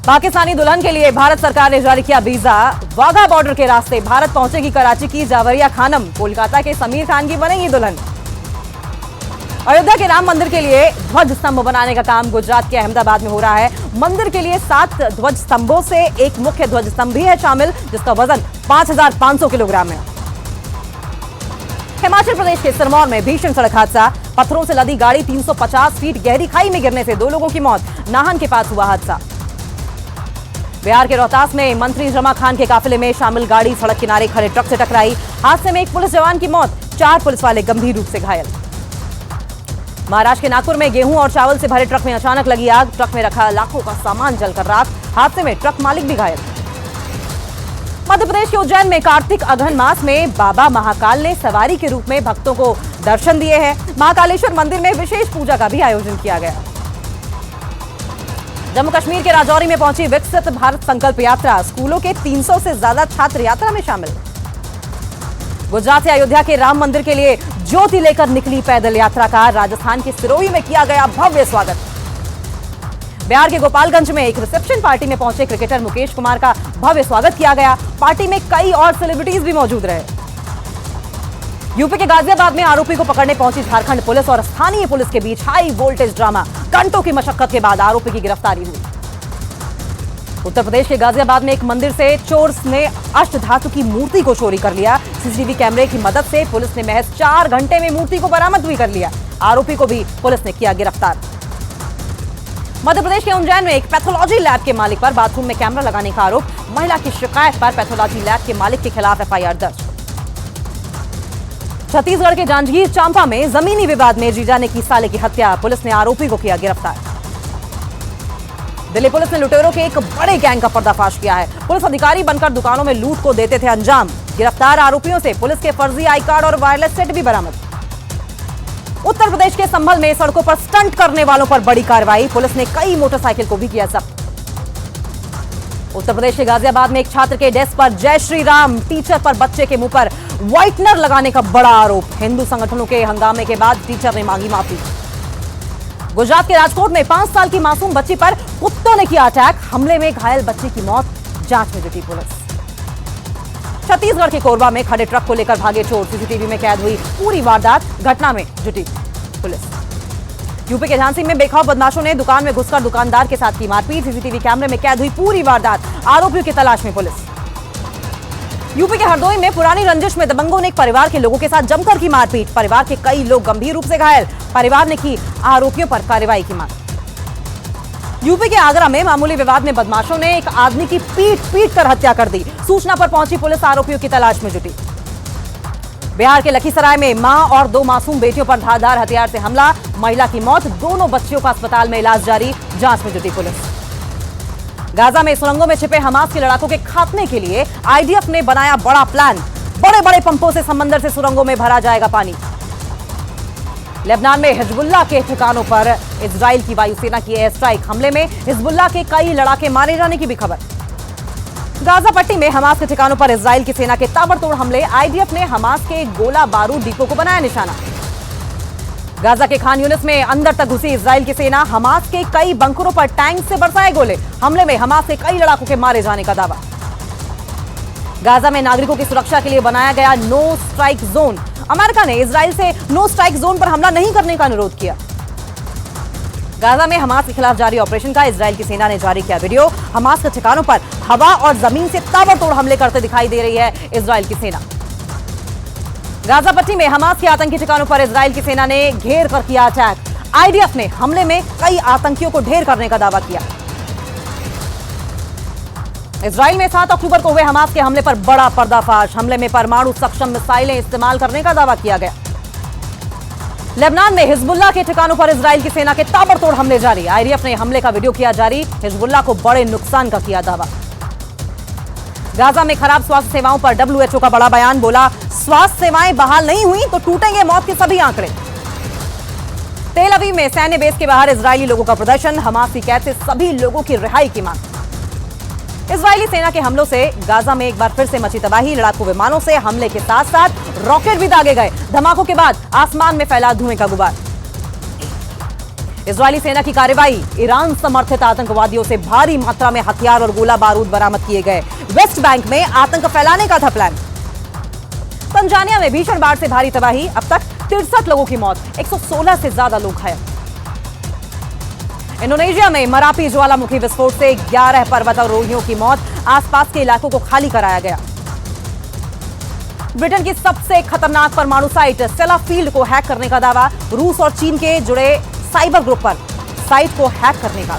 पाकिस्तानी दुल्हन के लिए भारत सरकार ने जारी किया वीजा। वाघा बॉर्डर के रास्ते भारत पहुंचेगी कराची की जावरिया खानम। कोलकाता के समीर खान की बनेगी दुल्हन। अयोध्या के राम मंदिर के लिए ध्वज स्तंभ बनाने का काम गुजरात के अहमदाबाद में हो रहा है। मंदिर के लिए 7 ध्वज स्तंभों से एक मुख्य ध्वज स्तंभ भी है शामिल, जिसका वजन 5500 किलोग्राम है। हिमाचल प्रदेश के सिरमौर में भीषण सड़क हादसा, पत्थरों से लदी गाड़ी 350 फीट गहरी खाई में गिरने से 2 लोगों की मौत। नाहन के पास हुआ हादसा। बिहार के रोहतास में मंत्री जमा खान के काफिले में शामिल गाड़ी सड़क किनारे खड़े ट्रक से टकराई। हादसे में एक पुलिस जवान की मौत, 4 पुलिस वाले गंभीर रूप से घायल। महाराष्ट्र के नागपुर में गेहूं और चावल से भरे ट्रक में अचानक लगी आग। ट्रक में रखा लाखों का सामान जलकर राख। हादसे में ट्रक मालिक भी घायल। मध्य प्रदेश के उज्जैन में कार्तिक अघन मास में बाबा महाकाल ने सवारी के रूप में भक्तों को दर्शन दिए हैं। महाकालेश्वर मंदिर में विशेष पूजा का भी आयोजन किया गया। जम्मू कश्मीर के राजौरी में पहुंची विकसित भारत संकल्प यात्रा। स्कूलों के 300 से ज्यादा छात्र यात्रा में शामिल। गुजरात से अयोध्या के राम मंदिर के लिए ज्योति लेकर निकली पैदल यात्रा का राजस्थान के सिरोही में किया गया भव्य स्वागत। बिहार के गोपालगंज में एक रिसेप्शन पार्टी में पहुंचे क्रिकेटर मुकेश कुमार का भव्य स्वागत किया गया। पार्टी में कई और सेलिब्रिटीज भी मौजूद रहे। यूपी के गाजियाबाद में आरोपी को पकड़ने पहुंची झारखंड पुलिस और स्थानीय पुलिस के बीच हाई वोल्टेज ड्रामा। घंटों की मशक्कत के बाद आरोपी की गिरफ्तारी हुई। उत्तर प्रदेश के गाजियाबाद में एक मंदिर से चोर ने अष्टधातु की मूर्ति को चोरी कर लिया। सीसीटीवी कैमरे की मदद से पुलिस ने महज 4 घंटे में मूर्ति को बरामद भी कर लिया। आरोपी को भी पुलिस ने किया गिरफ्तार। मध्य प्रदेश के उज्जैन में एक पैथोलॉजी लैब के मालिक पर बाथरूम में कैमरा लगाने का आरोप। महिला की शिकायत पर पैथोलॉजी लैब के मालिक के खिलाफ एफआईआर दर्ज। छत्तीसगढ़ के जांजगीर चांपा में जमीनी विवाद में जीजा ने की साले की हत्या। पुलिस ने आरोपी को किया गिरफ्तार। दिल्ली पुलिस ने लुटेरों के एक बड़े गैंग का पर्दाफाश किया है। पुलिस अधिकारी बनकर दुकानों में लूट को देते थे अंजाम। गिरफ्तार आरोपियों से पुलिस के फर्जी आई कार्ड और वायरलेस सेट भी बरामद। उत्तर प्रदेश के संभल में सड़कों पर स्टंट करने वालों पर बड़ी कार्रवाई। पुलिस ने कई मोटरसाइकिल को भी किया जब्त। उत्तर प्रदेश के गाजियाबाद में एक छात्र के डेस्क पर जय श्री राम, टीचर पर बच्चे के मुंह पर व्हाइटनर लगाने का बड़ा आरोप। हिंदू संगठनों के हंगामे के बाद टीचर ने मांगी माफी। गुजरात के राजकोट में 5 साल की मासूम बच्ची पर कुत्तों ने किया अटैक। हमले में घायल बच्ची की मौत, जांच में जुटी पुलिस। छत्तीसगढ़ के कोरबा में खड़े ट्रक को लेकर भागे चोर। सीसीटीवी में कैद हुई पूरी वारदात। घटना में जुटी पुलिस। यूपी के झांसी में बेखौफ बदमाशों ने दुकान में घुसकर दुकानदार के साथ की मारपीट। सीसीटीवी कैमरे में कैद हुई पूरी वारदात। आरोपियों की तलाश में पुलिस। यूपी के हरदोई में पुरानी रंजिश में दबंगों ने एक परिवार के लोगों के साथ जमकर की मारपीट। परिवार के कई लोग गंभीर रूप से घायल। परिवार ने की आरोपियों पर कार्रवाई की मांग। यूपी के आगरा में मामूली विवाद में बदमाशों ने एक आदमी की पीट कर हत्या कर दी। सूचना पर पहुंची पुलिस आरोपियों की तलाश में जुटी। बिहार के लखीसराय में मां और 2 मासूम बेटियों पर धारदार हथियार से हमला, महिला की मौत, दोनों बच्चियों का अस्पताल में इलाज जारी, जांच में जुटी पुलिस। गाजा में सुरंगों में छिपे हमास के लड़ाकों के खात्मे के लिए आईडीएफ ने बनाया बड़ा प्लान, बड़े बड़े पंपों से समंदर से सुरंगों में भरा जाएगा पानी। लेबनान में हिजबुल्लाह के ठिकानों पर इजराइल की वायुसेना की एयर स्ट्राइक, हमले में हिजबुल्लाह के कई लड़ाके मारे जाने की भी खबर। गाजा पट्टी में हमास के ठिकानों पर इजराइल की सेना के ताबड़तोड़ हमले, आईडीएफ ने हमास के गोला बारूद डिपो को बनाया निशाना। गाजा के खान यूनिस में अंदर तक घुसी इजराइल की सेना, हमास के कई बंकरों पर टैंक से बरसाए गोले, हमले में हमास के कई लड़ाकों के मारे जाने का दावा। गाजा में नागरिकों की सुरक्षा के लिए बनाया गया नो स्ट्राइक जोन, अमेरिका ने इजराइल से नो स्ट्राइक जोन पर हमला नहीं करने का अनुरोध किया। गाजा में हमास के खिलाफ जारी ऑपरेशन का इजराइल की सेना ने जारी किया वीडियो, हमास के ठिकानों पर हवा और जमीन से ताबड़तोड़ हमले करते दिखाई दे रही है इजराइल की सेना। गाजा पट्टी में हमास के आतंकी ठिकानों पर इजराइल की सेना ने घेर कर किया अटैक, आईडीएफ ने हमले में कई आतंकियों को ढेर करने का दावा किया। इजराइल में 7 अक्टूबर को हुए हमास के हमले पर बड़ा पर्दाफाश, हमले में परमाणु सक्षम मिसाइलें इस्तेमाल करने का दावा किया गया। लेबनान में हिजबुल्लाह के ठिकानों पर इजराइल की सेना के ताबड़तोड़ हमले जारी, आईडीएफ ने हमले का वीडियो किया जारी, हिजबुल्लाह को बड़े नुकसान का किया दावा। गाजा में खराब स्वास्थ्य सेवाओं पर डब्ल्यूएचओ का बड़ा बयान, बोला स्वास्थ्य सेवाएं बहाल नहीं हुई तो टूटेंगे मौत के सभी आंकड़े। तेल अवीव में सैन्य बेस के बाहर इजरायली लोगों का प्रदर्शन, हमास की कैद से सभी लोगों की रिहाई की मांग। इजरायली सेना के हमलों से गाजा में एक बार फिर से मची तबाही, लड़ाकू विमानों से हमले के साथ साथ रॉकेट भी दागे गए, धमाकों के बाद आसमान में फैला धुएं का गुबार। इजरायली सेना की कार्रवाई, ईरान समर्थित आतंकवादियों से भारी मात्रा में हथियार और गोला बारूद बरामद किए गए, वेस्ट बैंक में आतंक फैलाने का था प्लान। तंजानिया में भीषण बाढ़ से भारी तबाही, अब तक 63 लोगों की मौत, 116 से ज्यादा लोग घायल। इंडोनेशिया में मरापी ज्वालामुखी विस्फोट से 11 पर्वतारोहियों की मौत, आसपास के इलाकों को खाली कराया गया। ब्रिटेन की सबसे खतरनाक परमाणु साइट सेलाफील्ड को हैक करने का दावा, रूस और चीन के जुड़े साइबर ग्रुप पर साइट को हैक करने का।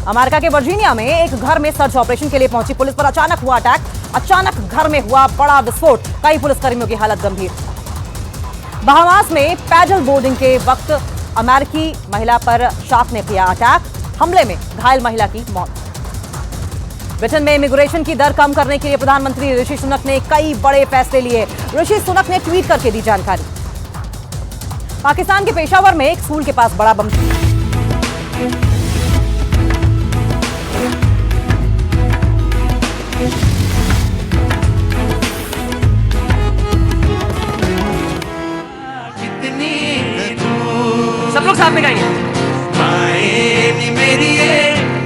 अमेरिका के वर्जीनिया में एक घर में सर्च ऑपरेशन के लिए पहुंची पुलिस पर अचानक हुआ अटैक, अचानक घर में हुआ बड़ा विस्फोट, कई पुलिसकर्मियों की हालत गंभीर। बहामास में पैडल बोर्डिंग के वक्त अमेरिकी महिला पर शार्क ने किया अटैक, हमले में घायल महिला की मौत। ब्रिटेन में इमिग्रेशन की दर कम करने के लिए प्रधानमंत्री ऋषि सुनक ने कई बड़े फैसले लिए, ऋषि सुनक ने ट्वीट करके दी जानकारी। पाकिस्तान के पेशावर में एक स्कूल के पास बड़ा बम।
सब लोग साथ में गाएंगे।
मेरी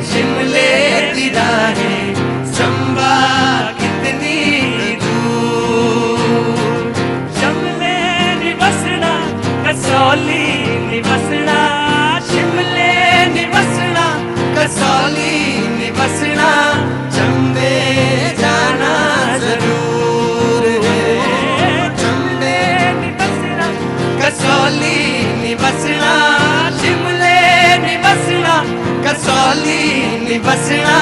शिमले की राहें, चंबा कितनी दूर, शिमले निवसना कसौली निवसना, शिमले निवसना कसौली निवसना, चंबे जाना जरूर है, चंबे निवसना कसौली निवसना, शिमले निवसना कसौली निवसना,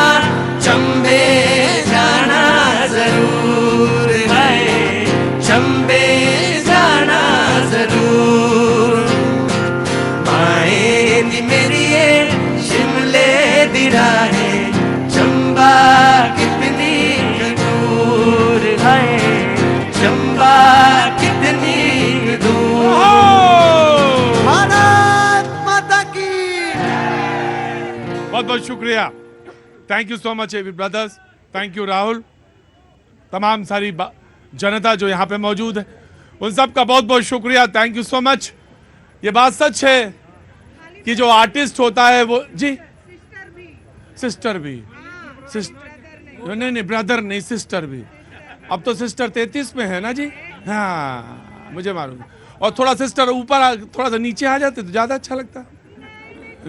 चंबे जाना जरूर है, चंबे जाना जरूर। माए नी मेरी शिमले दी राहें, चंबा कितनी दूर है, चंबा कितनी दूर।
बहुत बहुत शुक्रिया, thank you so much AV brothers, thank you Rahul, तमाम सारी जनता जो यहाँ पे मौजूद है उन सब का बहुत बहुत शुक्रिया, थैंक यू सो मच। ये बात सच है कि जो आर्टिस्ट होता है वो जी सिस्टर भी नहीं ब्रदर नहीं सिस्टर भी, अब तो सिस्टर 33 में है ना जी, हाँ मुझे मालूम, और थोड़ा सिस्टर ऊपर थोड़ा सा नीचे आ जाते तो ज़्यादा अच्छा लगता।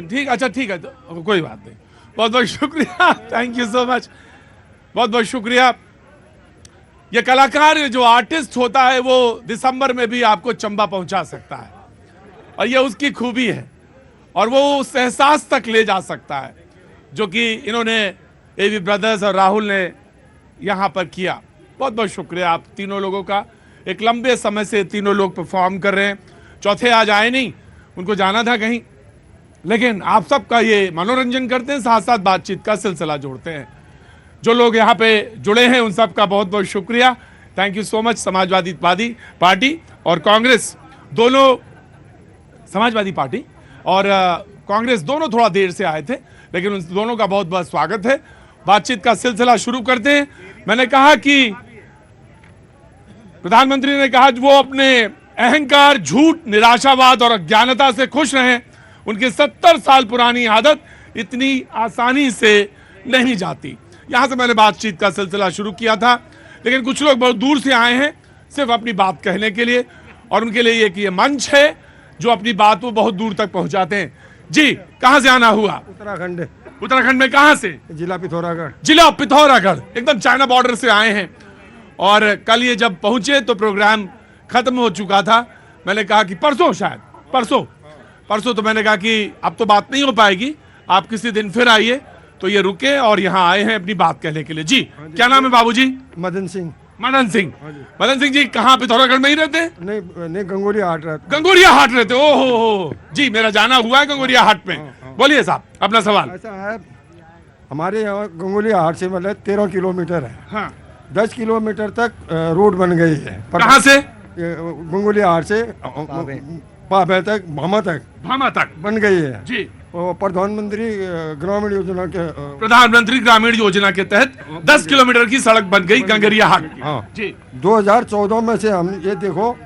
ठीक, अच्छा ठीक है, तो कोई बात नहीं, बहुत बहुत शुक्रिया, थैंक यू सो मच, बहुत बहुत शुक्रिया। ये कलाकार जो आर्टिस्ट होता है वो दिसंबर में भी आपको चंबा पहुंचा सकता है, और ये उसकी खूबी है, और वो उस एहसास तक ले जा सकता है जो कि इन्होंने एवी ब्रदर्स और राहुल ने यहाँ पर किया। बहुत बहुत शुक्रिया आप तीनों लोगों का, एक लंबे समय से तीनों लोग परफॉर्म कर रहे हैं। चौथे आज आए नहीं, उनको जाना था कहीं, लेकिन आप सबका ये मनोरंजन करते हैं, साथ साथ बातचीत का सिलसिला जोड़ते हैं। जो लोग यहाँ पे जुड़े हैं उन सबका बहुत बहुत शुक्रिया, thank you so much. Samajwadi party और कांग्रेस दोनों, समाजवादी पार्टी और कांग्रेस दोनों थोड़ा देर से आए थे, लेकिन उन दोनों का बहुत बहुत स्वागत है। बातचीत का सिलसिला शुरू करते हैं। मैंने कहा कि प्रधानमंत्री ने कहा वो अपने अहंकार, झूठ, निराशावाद और अज्ञानता से खुश रहें। उनकी 70 साल पुरानी आदत इतनी आसानी से नहीं जाती। यहां से मैंने बातचीत का सिलसिला शुरू किया था, लेकिन कुछ लोग बहुत दूर से आए हैं सिर्फ अपनी बात कहने के लिए, और उनके लिए ये मंच है जो अपनी बात को बहुत दूर तक पहुंचाते हैं। जी, कहां से आना हुआ? उत्तराखंड में कहां से?
जिला पिथौरागढ़।
जिला पिथौरागढ़, एकदम चाइना बॉर्डर से आए हैं। और कल ये जब पहुंचे तो प्रोग्राम खत्म हो चुका था। मैंने कहा कि परसों, शायद परसों तो मैंने कहा कि अब तो बात नहीं हो पाएगी, आप किसी दिन फिर आइए। तो ये रुके और यहाँ आए हैं अपनी बात कहने के लिए। जी, क्या नाम है बाबूजी?
मदन सिंह।
मदन सिंह जी कहाँ पिथौरागढ़ में ही रहते हैं?
नहीं, गंगोलिया हाट रहते।
गंगोलिया हाट रहते? ओहो जी, मेरा जाना हुआ है गंगोलिया हाट में। बोलिए साहब अपना सवाल।
ऐसा है, हमारे यहाँ गंगोलिया हाट से मतलब 13 किलोमीटर है।
हाँ।
10 किलोमीटर तक रोड बन गई है।
कहाँ से?
गंगोलिया हाट से पावे तक, भामा तक बन गई है
जी।
प्रधानमंत्री ग्रामीण योजना के
के तहत 10 किलोमीटर की सड़क बन गई गंगरिया हाट।
हाँ जी। 2014 में से हम ये देखो,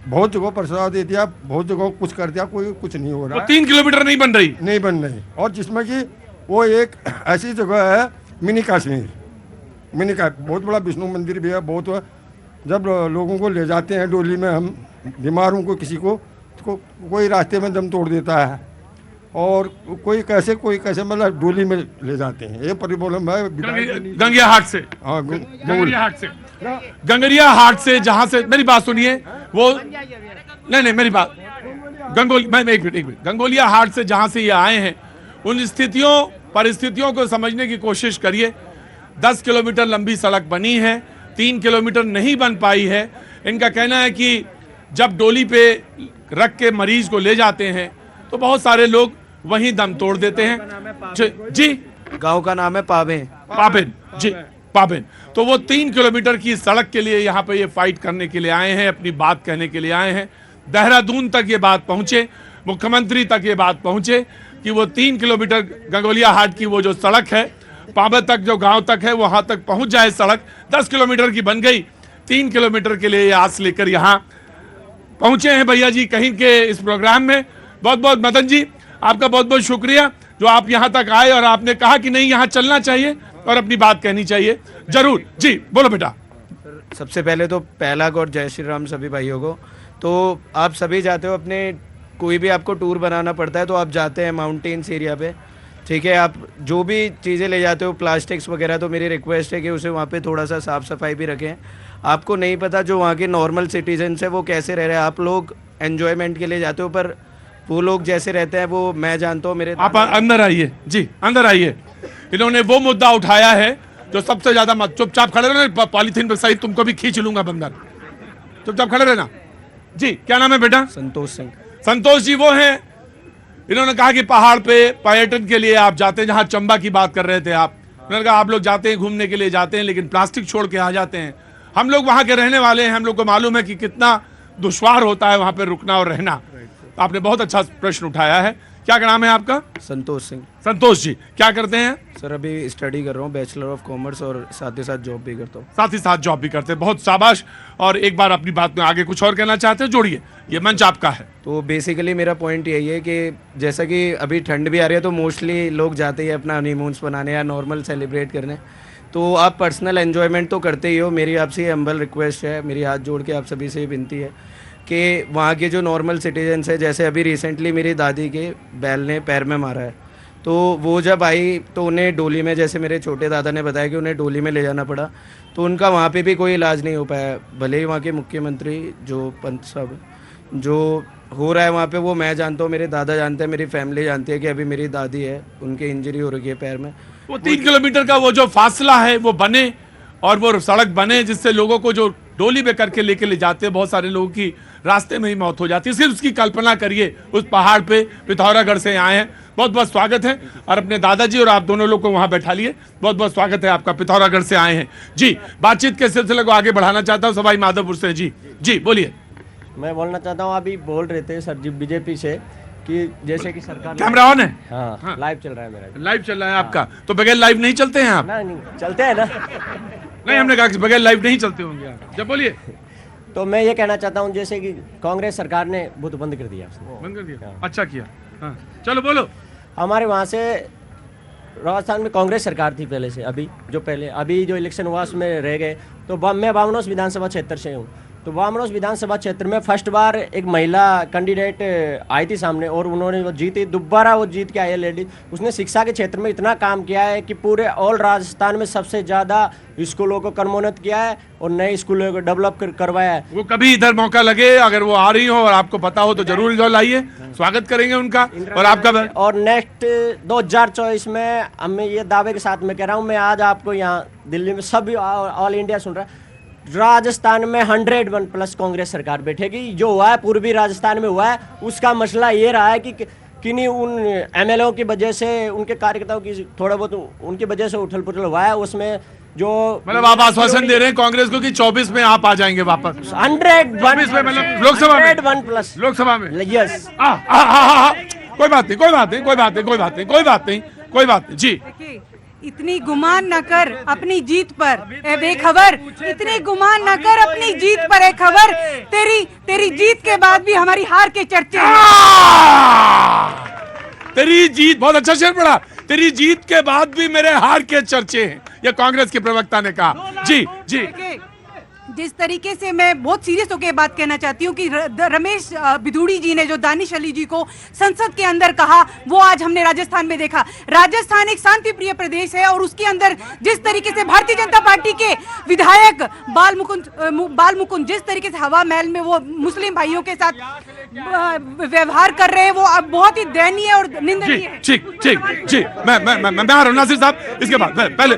बहुत जगह प्रसाद दे दिया, बहुत जगह कुछ कर दिया, कोई कुछ नहीं हो रहा है।
3 किलोमीटर नहीं बन रही।
और जिसमें कि वो एक ऐसी जगह है मिनी कश्मीर, बहुत बड़ा विष्णु मंदिर भी है। बहुत जब लोगों को ले जाते हैं डोली में, हम बीमारों को, किसी को कोई रास्ते में दम तोड़ देता है, और कोई कैसे मतलब डोली में ले जाते हैं। ये प्रॉब्लम है
गंगरिया हाट से। हाँ, गंगरिया हाट से जहां से, मेरी बात सुनिए, वो नहीं मेरी बात, एक मिनट, गंगोलिया हाट से जहां से ये आए हैं उन परिस्थितियों को समझने की कोशिश करिए। 10 किलोमीटर लंबी सड़क बनी है, 3 किलोमीटर नहीं बन पाई है। इनका कहना है कि जब डोली पे रख के मरीज को ले जाते हैं तो बहुत सारे लोग वहीं दम तोड़ देते हैं। जी,
गांव का नाम है
पाबेन। तो वो 3 किलोमीटर की सड़क के लिए यहाँ पे ये फाइट करने के लिए आए हैं, अपनी बात कहने के लिए आए हैं। देहरादून तक ये बात पहुंचे, मुख्यमंत्री तक ये बात पहुंचे कि वो 3 किलोमीटर गंगोलिया हाट की वो जो सड़क है, पाबे तक जो गांव तक है, वहां तक पहुंच जाए सड़क। 10 किलोमीटर की बन गई, 3 किलोमीटर के लिए आस लेकर यहाँ पहुंचे हैं भैया जी कहीं के इस प्रोग्राम में। बहुत बहुत मदन जी, आपका बहुत बहुत शुक्रिया जो आप यहाँ तक आए और आपने कहा कि नहीं, यहाँ चलना चाहिए और अपनी बात कहनी चाहिए। जरूर जी, बोलो बेटा।
सबसे पहले तो पहला और जय श्री राम सभी भाइयों को। तो आप सभी जाते हो अपने, कोई भी आपको टूर बनाना पड़ता है तो आप जाते हैं माउंटेन्स एरिया पे, ठीक है। आप जो भी चीज़ें ले जाते हो, प्लास्टिक्स वगैरह, तो मेरी रिक्वेस्ट है कि उसे वहाँ पे थोड़ा सा साफ़ सफाई भी रखें। आपको नहीं पता जो वहाँ के नॉर्मल सिटीजन्स हैं वो कैसे रह रहे हैं। आप लोग एन्जॉयमेंट के लिए जाते हो, पर वो लोग जैसे रहते हैं वो मैं जानता हूँ। मेरे
आप अंदर आइए जी, अंदर आइए। इन्होंने वो मुद्दा उठाया है जो सबसे ज्यादा, मत चुपचाप खड़े रहना, पॉलीथीन पे सही तुमको भी खींच लूंगा बंदर, चुपचाप खड़े रहना। जी, क्या नाम है बेटा?
संतोष सिंह।
संतोष जी वो हैं, इन्होंने कहा कि पहाड़ पे पर्यटन के लिए आप जाते हैं, जहां चंबा की बात कर रहे थे आप। उन्होंने कहा आप लोग जाते हैं, घूमने के लिए जाते हैं, लेकिन प्लास्टिक छोड़ के आ जाते हैं। हम लोग वहां के रहने वाले हैं, हम लोग को मालूम है कि कितना दुश्वार होता है वहां पे रुकना और रहना। आपने बहुत अच्छा प्रश्न उठाया है। क्या नाम है आपका?
संतोष सिंह।
संतोष जी क्या करते हैं?
सर अभी स्टडी कर रहा हूँ, बैचलर ऑफ कॉमर्स, और साथ ही साथ जॉब भी करता हूँ।
साथ ही साथ जॉब भी करते हैं, बहुत शाबाश। और एक बार अपनी बात में आगे कुछ और कहना चाहते हैं, जोड़िए, ये मंच आपका है।
तो बेसिकली मेरा पॉइंट यही है कि जैसा कि अभी ठंड भी आ रही है तो मोस्टली लोग जाते हैं अपना हनीमून्स बनाने या नॉर्मल सेलिब्रेट करने। तो आप पर्सनल एन्जॉयमेंट तो करते ही हो। मेरी आपसे हम्बल रिक्वेस्ट है, मेरी हाथ जोड़ के आप सभी से विनती है कि वहाँ के जो नॉर्मल सिटीजन्स है, जैसे अभी रिसेंटली मेरी दादी के बैल ने पैर में मारा है, तो वो जब आई तो उन्हें डोली में, जैसे मेरे छोटे दादा ने बताया कि उन्हें डोली में ले जाना पड़ा, तो उनका वहाँ पे भी कोई इलाज नहीं हो पाया। भले ही वहाँ के मुख्यमंत्री जो पंत साहब जो हो रहा है वहाँ पे, वो मैं जानता हूँ, मेरे दादा जानते हैं, मेरी फैमिली जानती है कि अभी मेरी दादी है, उनकी इंजरी हो रही है पैर में।
वो 3 किलोमीटर का वो जो फासला है वो बने और वो सड़क बने, जिससे लोगों को जो डोली में करके लेके ले जाते हैं, बहुत सारे लोगों की रास्ते में ही मौत हो जाती है। सिर्फ उसकी कल्पना करिए, उस पहाड़ पे पिथौरागढ़ से आए हैं। बहुत बहुत स्वागत है, और अपने दादाजी और आप दोनों लोग को वहां बैठा लिए। बहुत बहुत स्वागत है आपका, पिथौरागढ़ से आए हैं जी। बातचीत के सिलसिले को आगे बढ़ाना चाहता हूँ सवाई माधोपुर से। जी जी बोलिए।
मैं बोलना चाहता हूँ, अभी बोल रहे थे सर जी बीजेपी से कि जैसे कि सरकार
कैमरा ऑन है?
हाँ, लाइव चल रहा है मेरा।
लाइव चल रहा है आपका, तो बगैर लाइव नहीं चलते हैं आप?
नहीं चलते हैं ना।
नहीं, हमने कहा कि बगैर लाइव नहीं चलते होंगे आप। जब बोलिए।
तो मैं ये कहना चाहता हूँ, जैसे कि कांग्रेस सरकार ने बूथ बंद कर दिया।
बंद कर दिया, अच्छा किया। हाँ, चलो बोलो।
हमारे वहाँ से राजस्थान में कांग्रेस सरकार थी पहले से, अभी जो इलेक्शन हुआ उसमें रह गए। तो मैं बामनोस विधानसभा क्षेत्र से हूँ। तो बामनोस विधानसभा क्षेत्र में फर्स्ट बार एक महिला कैंडिडेट आई थी सामने, और उन्होंने वो जीती, दोबारा वो जीत के आई है लेडी। उसने शिक्षा के क्षेत्र में इतना काम किया है कि पूरे ऑल राजस्थान में सबसे ज़्यादा स्कूलों को क्रमोन्नत किया है और नए स्कूलों को डेवलप करवाया है।
वो कभी इधर मौका लगे, अगर वो आ रही हो और आपको पता हो तो जरूर इधर लाइए, स्वागत करेंगे उनका। और आपका
और नेक्स्ट 2024 में मैं ये दावे के साथ में कह रहा हूँ, मैं आज आपको यहाँ दिल्ली में सभी ऑल इंडिया सुन रहा है, राजस्थान में 101+ कांग्रेस सरकार बैठेगी। जो हुआ है पूर्वी राजस्थान में हुआ है, उसका मसला ये रहा है कि किन्हीं उन एमएलओ की वजह से, उनके कार्यकर्ताओं की थोड़ा बहुत उनकी वजह से उथल पुथल हुआ है। उसमें जो
मतलब आप आश्वासन दे रहे हैं कांग्रेस को कि 24 में आप आ जाएंगे वापस?
101
में, मतलब लोकसभा में?
101+।
लोकसभा में,
यस।
कोई बात नहीं जी।
इतनी गुमान न कर अपनी जीत पर ए बेखबर, इतनी गुमान न कर अपनी जीत पर ए खबर, तेरी जीत के बाद भी हमारी हार के चर्चे हैं।
तेरी जीत, बहुत अच्छा शेर पड़ा, तेरी जीत के बाद भी मेरे हार के चर्चे हैं, ये कांग्रेस के प्रवक्ता ने कहा। जी जी।
जिस तरीके से मैं बहुत सीरियस होकर बात कहना चाहती हूँ कि रमेश बिधूड़ी जी ने जो दानिश अली जी को संसद के अंदर कहा, वो आज हमने राजस्थान में देखा। राजस्थान एक शांति प्रिय प्रदेश है, और उसके अंदर जिस तरीके से भारतीय जनता पार्टी के विधायक बाल मुकुंद जिस तरीके से हवा महल में वो मुस्लिम भाइयों के साथ व्यवहार कर रहे हैं, वो अब बहुत ही दयनीय और निंदनीय है।
ठीक जी। मैं नासिर साहब, इसके बाद पहले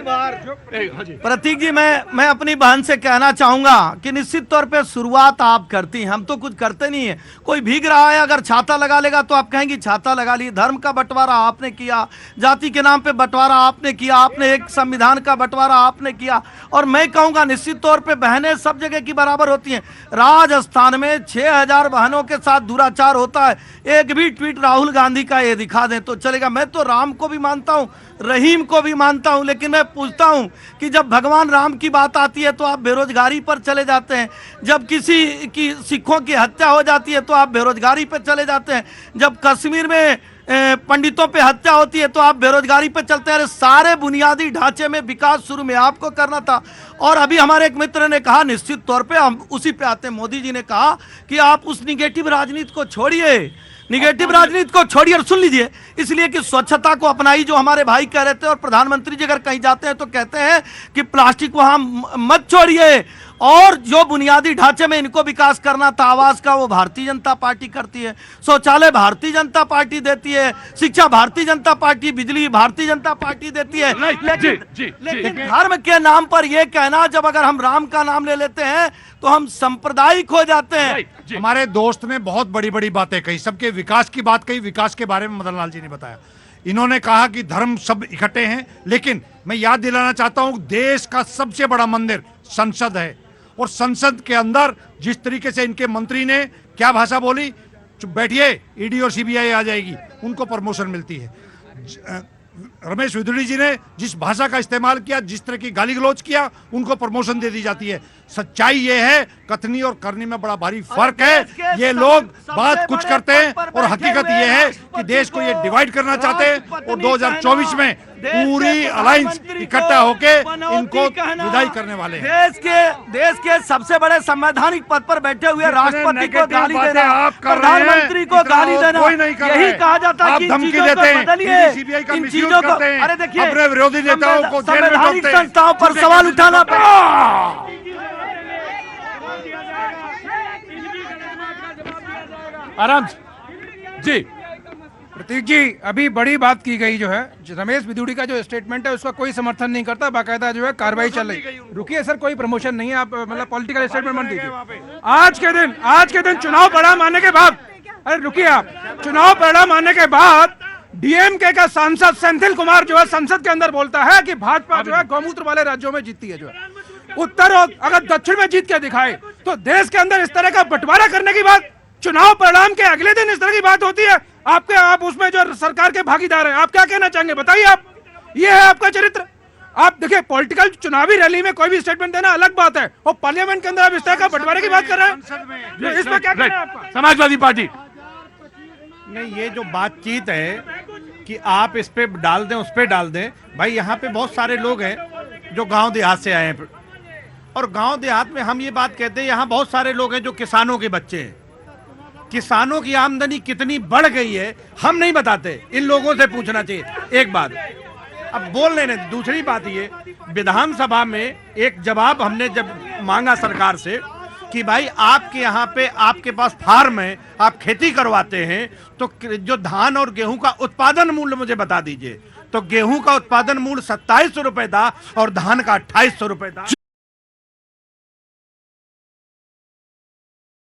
प्रतीक जी, मैं अपनी बहन से कहना चाहूंगा कि निश्चित तौर पे शुरुआत आप करती हैं, हम तो कुछ करते नहीं है। कोई भीग रहा है, अगर छाता लगा लेगा तो आप कहेंगी छाता लगा ली। धर्म का बंटवारा आपने किया, जाति के नाम पे बंटवारा आपने किया, आपने एक संविधान का बंटवारा आपने किया। और मैं कहूंगा निश्चित तौर पे बहनें सब जगह की बराबर होती हैं। राजस्थान में 6000 बहनों के साथ दुराचार होता है, एक भी ट्वीट राहुल गांधी का ये दिखा दें तो चलेगा। मैं तो राम को भी मानता हूं, रहीम को भी मानता हूं, लेकिन मैं पूछता हूं कि जब भगवान राम की बात आती है तो आप बेरोजगारी पर चले जाते हैं, जब किसी की सिखों की हत्या हो जाती है तो आप बेरोजगारी पर चले जाते हैं, जब कश्मीर में पंडितों पे हत्या होती है तो आप बेरोजगारी पे चलते हैं। सारे बुनियादी ढांचे में विकास शुरू में आपको करना था। और अभी हमारे एक मित्र ने कहा, निश्चित तौर पे हम उसी पे आते हैं, मोदी जी ने कहा कि आप उस निगेटिव राजनीति को छोड़िए, निगेटिव राजनीति को छोड़िए और सुन लीजिए, इसलिए कि स्वच्छता को अपनाई, जो हमारे भाई कह रहे थे। और प्रधानमंत्री जी अगर कहीं जाते हैं तो कहते हैं कि प्लास्टिक वहां मत छोड़िए, और जो बुनियादी ढांचे में इनको विकास करना था आवास का, वो भारतीय जनता पार्टी करती है। शौचालय भारतीय जनता पार्टी देती है, शिक्षा भारतीय जनता पार्टी, बिजली भारतीय जनता पार्टी देती है। लेकिन धर्म के नाम पर यह कहना, जब अगर हम राम का नाम ले लेते हैं तो हम सांप्रदायिक हो जाते हैं।
हमारे दोस्त ने बहुत बड़ी बड़ी बातें कही, सबके विकास की बात कही। विकास के बारे में मदन लाल जी ने बताया, इन्होंने कहा कि धर्म सब इकट्ठे हैं, लेकिन मैं याद दिलाना चाहता हूं देश का सबसे बड़ा मंदिर संसद है, और संसद के अंदर जिस तरीके से इनके मंत्री ने क्या भाषा बोली, चुप बैठिए, ईडी और सीबीआई आ जाएगी, उनको प्रमोशन मिलती है। रमेश बिधूड़ी जी ने जिस भाषा का इस्तेमाल किया, जिस तरह की गाली गलौज किया, उनको प्रमोशन दे दी जाती है। सच्चाई ये है, कथनी और करनी में बड़ा भारी फर्क है। ये लोग बात कुछ करते हैं और हकीकत ये है कि देश को ये डिवाइड करना चाहते हैं, और 2024 में पूरी अलायंस इकट्ठा होके इनको विदाई करने वाले हैं।
देश के सबसे बड़े संवैधानिक पद पर बैठे हुए राष्ट्रपति को गाली देना, प्रधानमंत्री को गाली देना, यही कहा जाता है कि
धमकी देते हैं, सीबीआई का मिसयूज करते हैं,
अरे देखिए,
अपने विरोधी नेताओं को जेल में
संवैधानिक
डालते हैं।
संस्थाओं पर सवाल उठाना
आराम से जी।
प्रतीक जी, अभी बड़ी बात की गई जो है, रमेश बिधूड़ी का जो स्टेटमेंट है उसका कोई समर्थन नहीं करता, बाकायदा जो है कार्रवाई चल रही। रुकिए सर, कोई प्रमोशन नहीं है, आप मतलब पॉलिटिकल स्टेटमेंट मत दीजिए। आज के दिन चुनाव परिणाम आने के बाद, अरे रुकिए आप, चुनाव परिणाम आने के बाद डीएमके का सांसद सेंथिल कुमार जो है संसद के अंदर बोलता है कि भाजपा जो है गौमूत्र वाले राज्यों में जीतती है, जो है उत्तर और अगर दक्षिण में जीत के दिखाए तो देश के अंदर इस तरह का बंटवारा करने की बात, चुनाव परिणाम के अगले दिन इस तरह की बात होती है। आप उसमें जो सरकार के भागीदार हैं, आप क्या कहना चाहेंगे, बताइए आप। ये है आपका चरित्र। आप देखिए, पॉलिटिकल चुनावी रैली में कोई भी स्टेटमेंट देना अलग बात है, और पार्लियामेंट के अंदर आप इस तरह का बंटवारे की बात कर रहे हैं, इसमें क्या कहना है आपका?
समाजवादी पार्टी
नहीं, ये जो बातचीत है कि आप इस पे डाल दें उस पे डाल दें, भाई यहाँ पे बहुत सारे लोग हैं जो गांव देहात से आए हैं, और गांव देहात में हम ये बात कहते हैं, यहाँ बहुत सारे लोग हैं जो किसानों के बच्चे हैं। किसानों की आमदनी कितनी बढ़ गई है हम नहीं बताते, इन लोगों से पूछना चाहिए। एक बात अब बोल लेने, दूसरी बात ये, विधानसभा में एक जवाब हमने जब मांगा सरकार से कि भाई आपके यहाँ पे, आपके पास फार्म है, आप खेती करवाते हैं, तो जो धान और गेहूं का उत्पादन मूल्य मुझे बता दीजिए। तो गेहूं का उत्पादन मूल्य 2700 रुपए था और धान का 2800 रुपए था।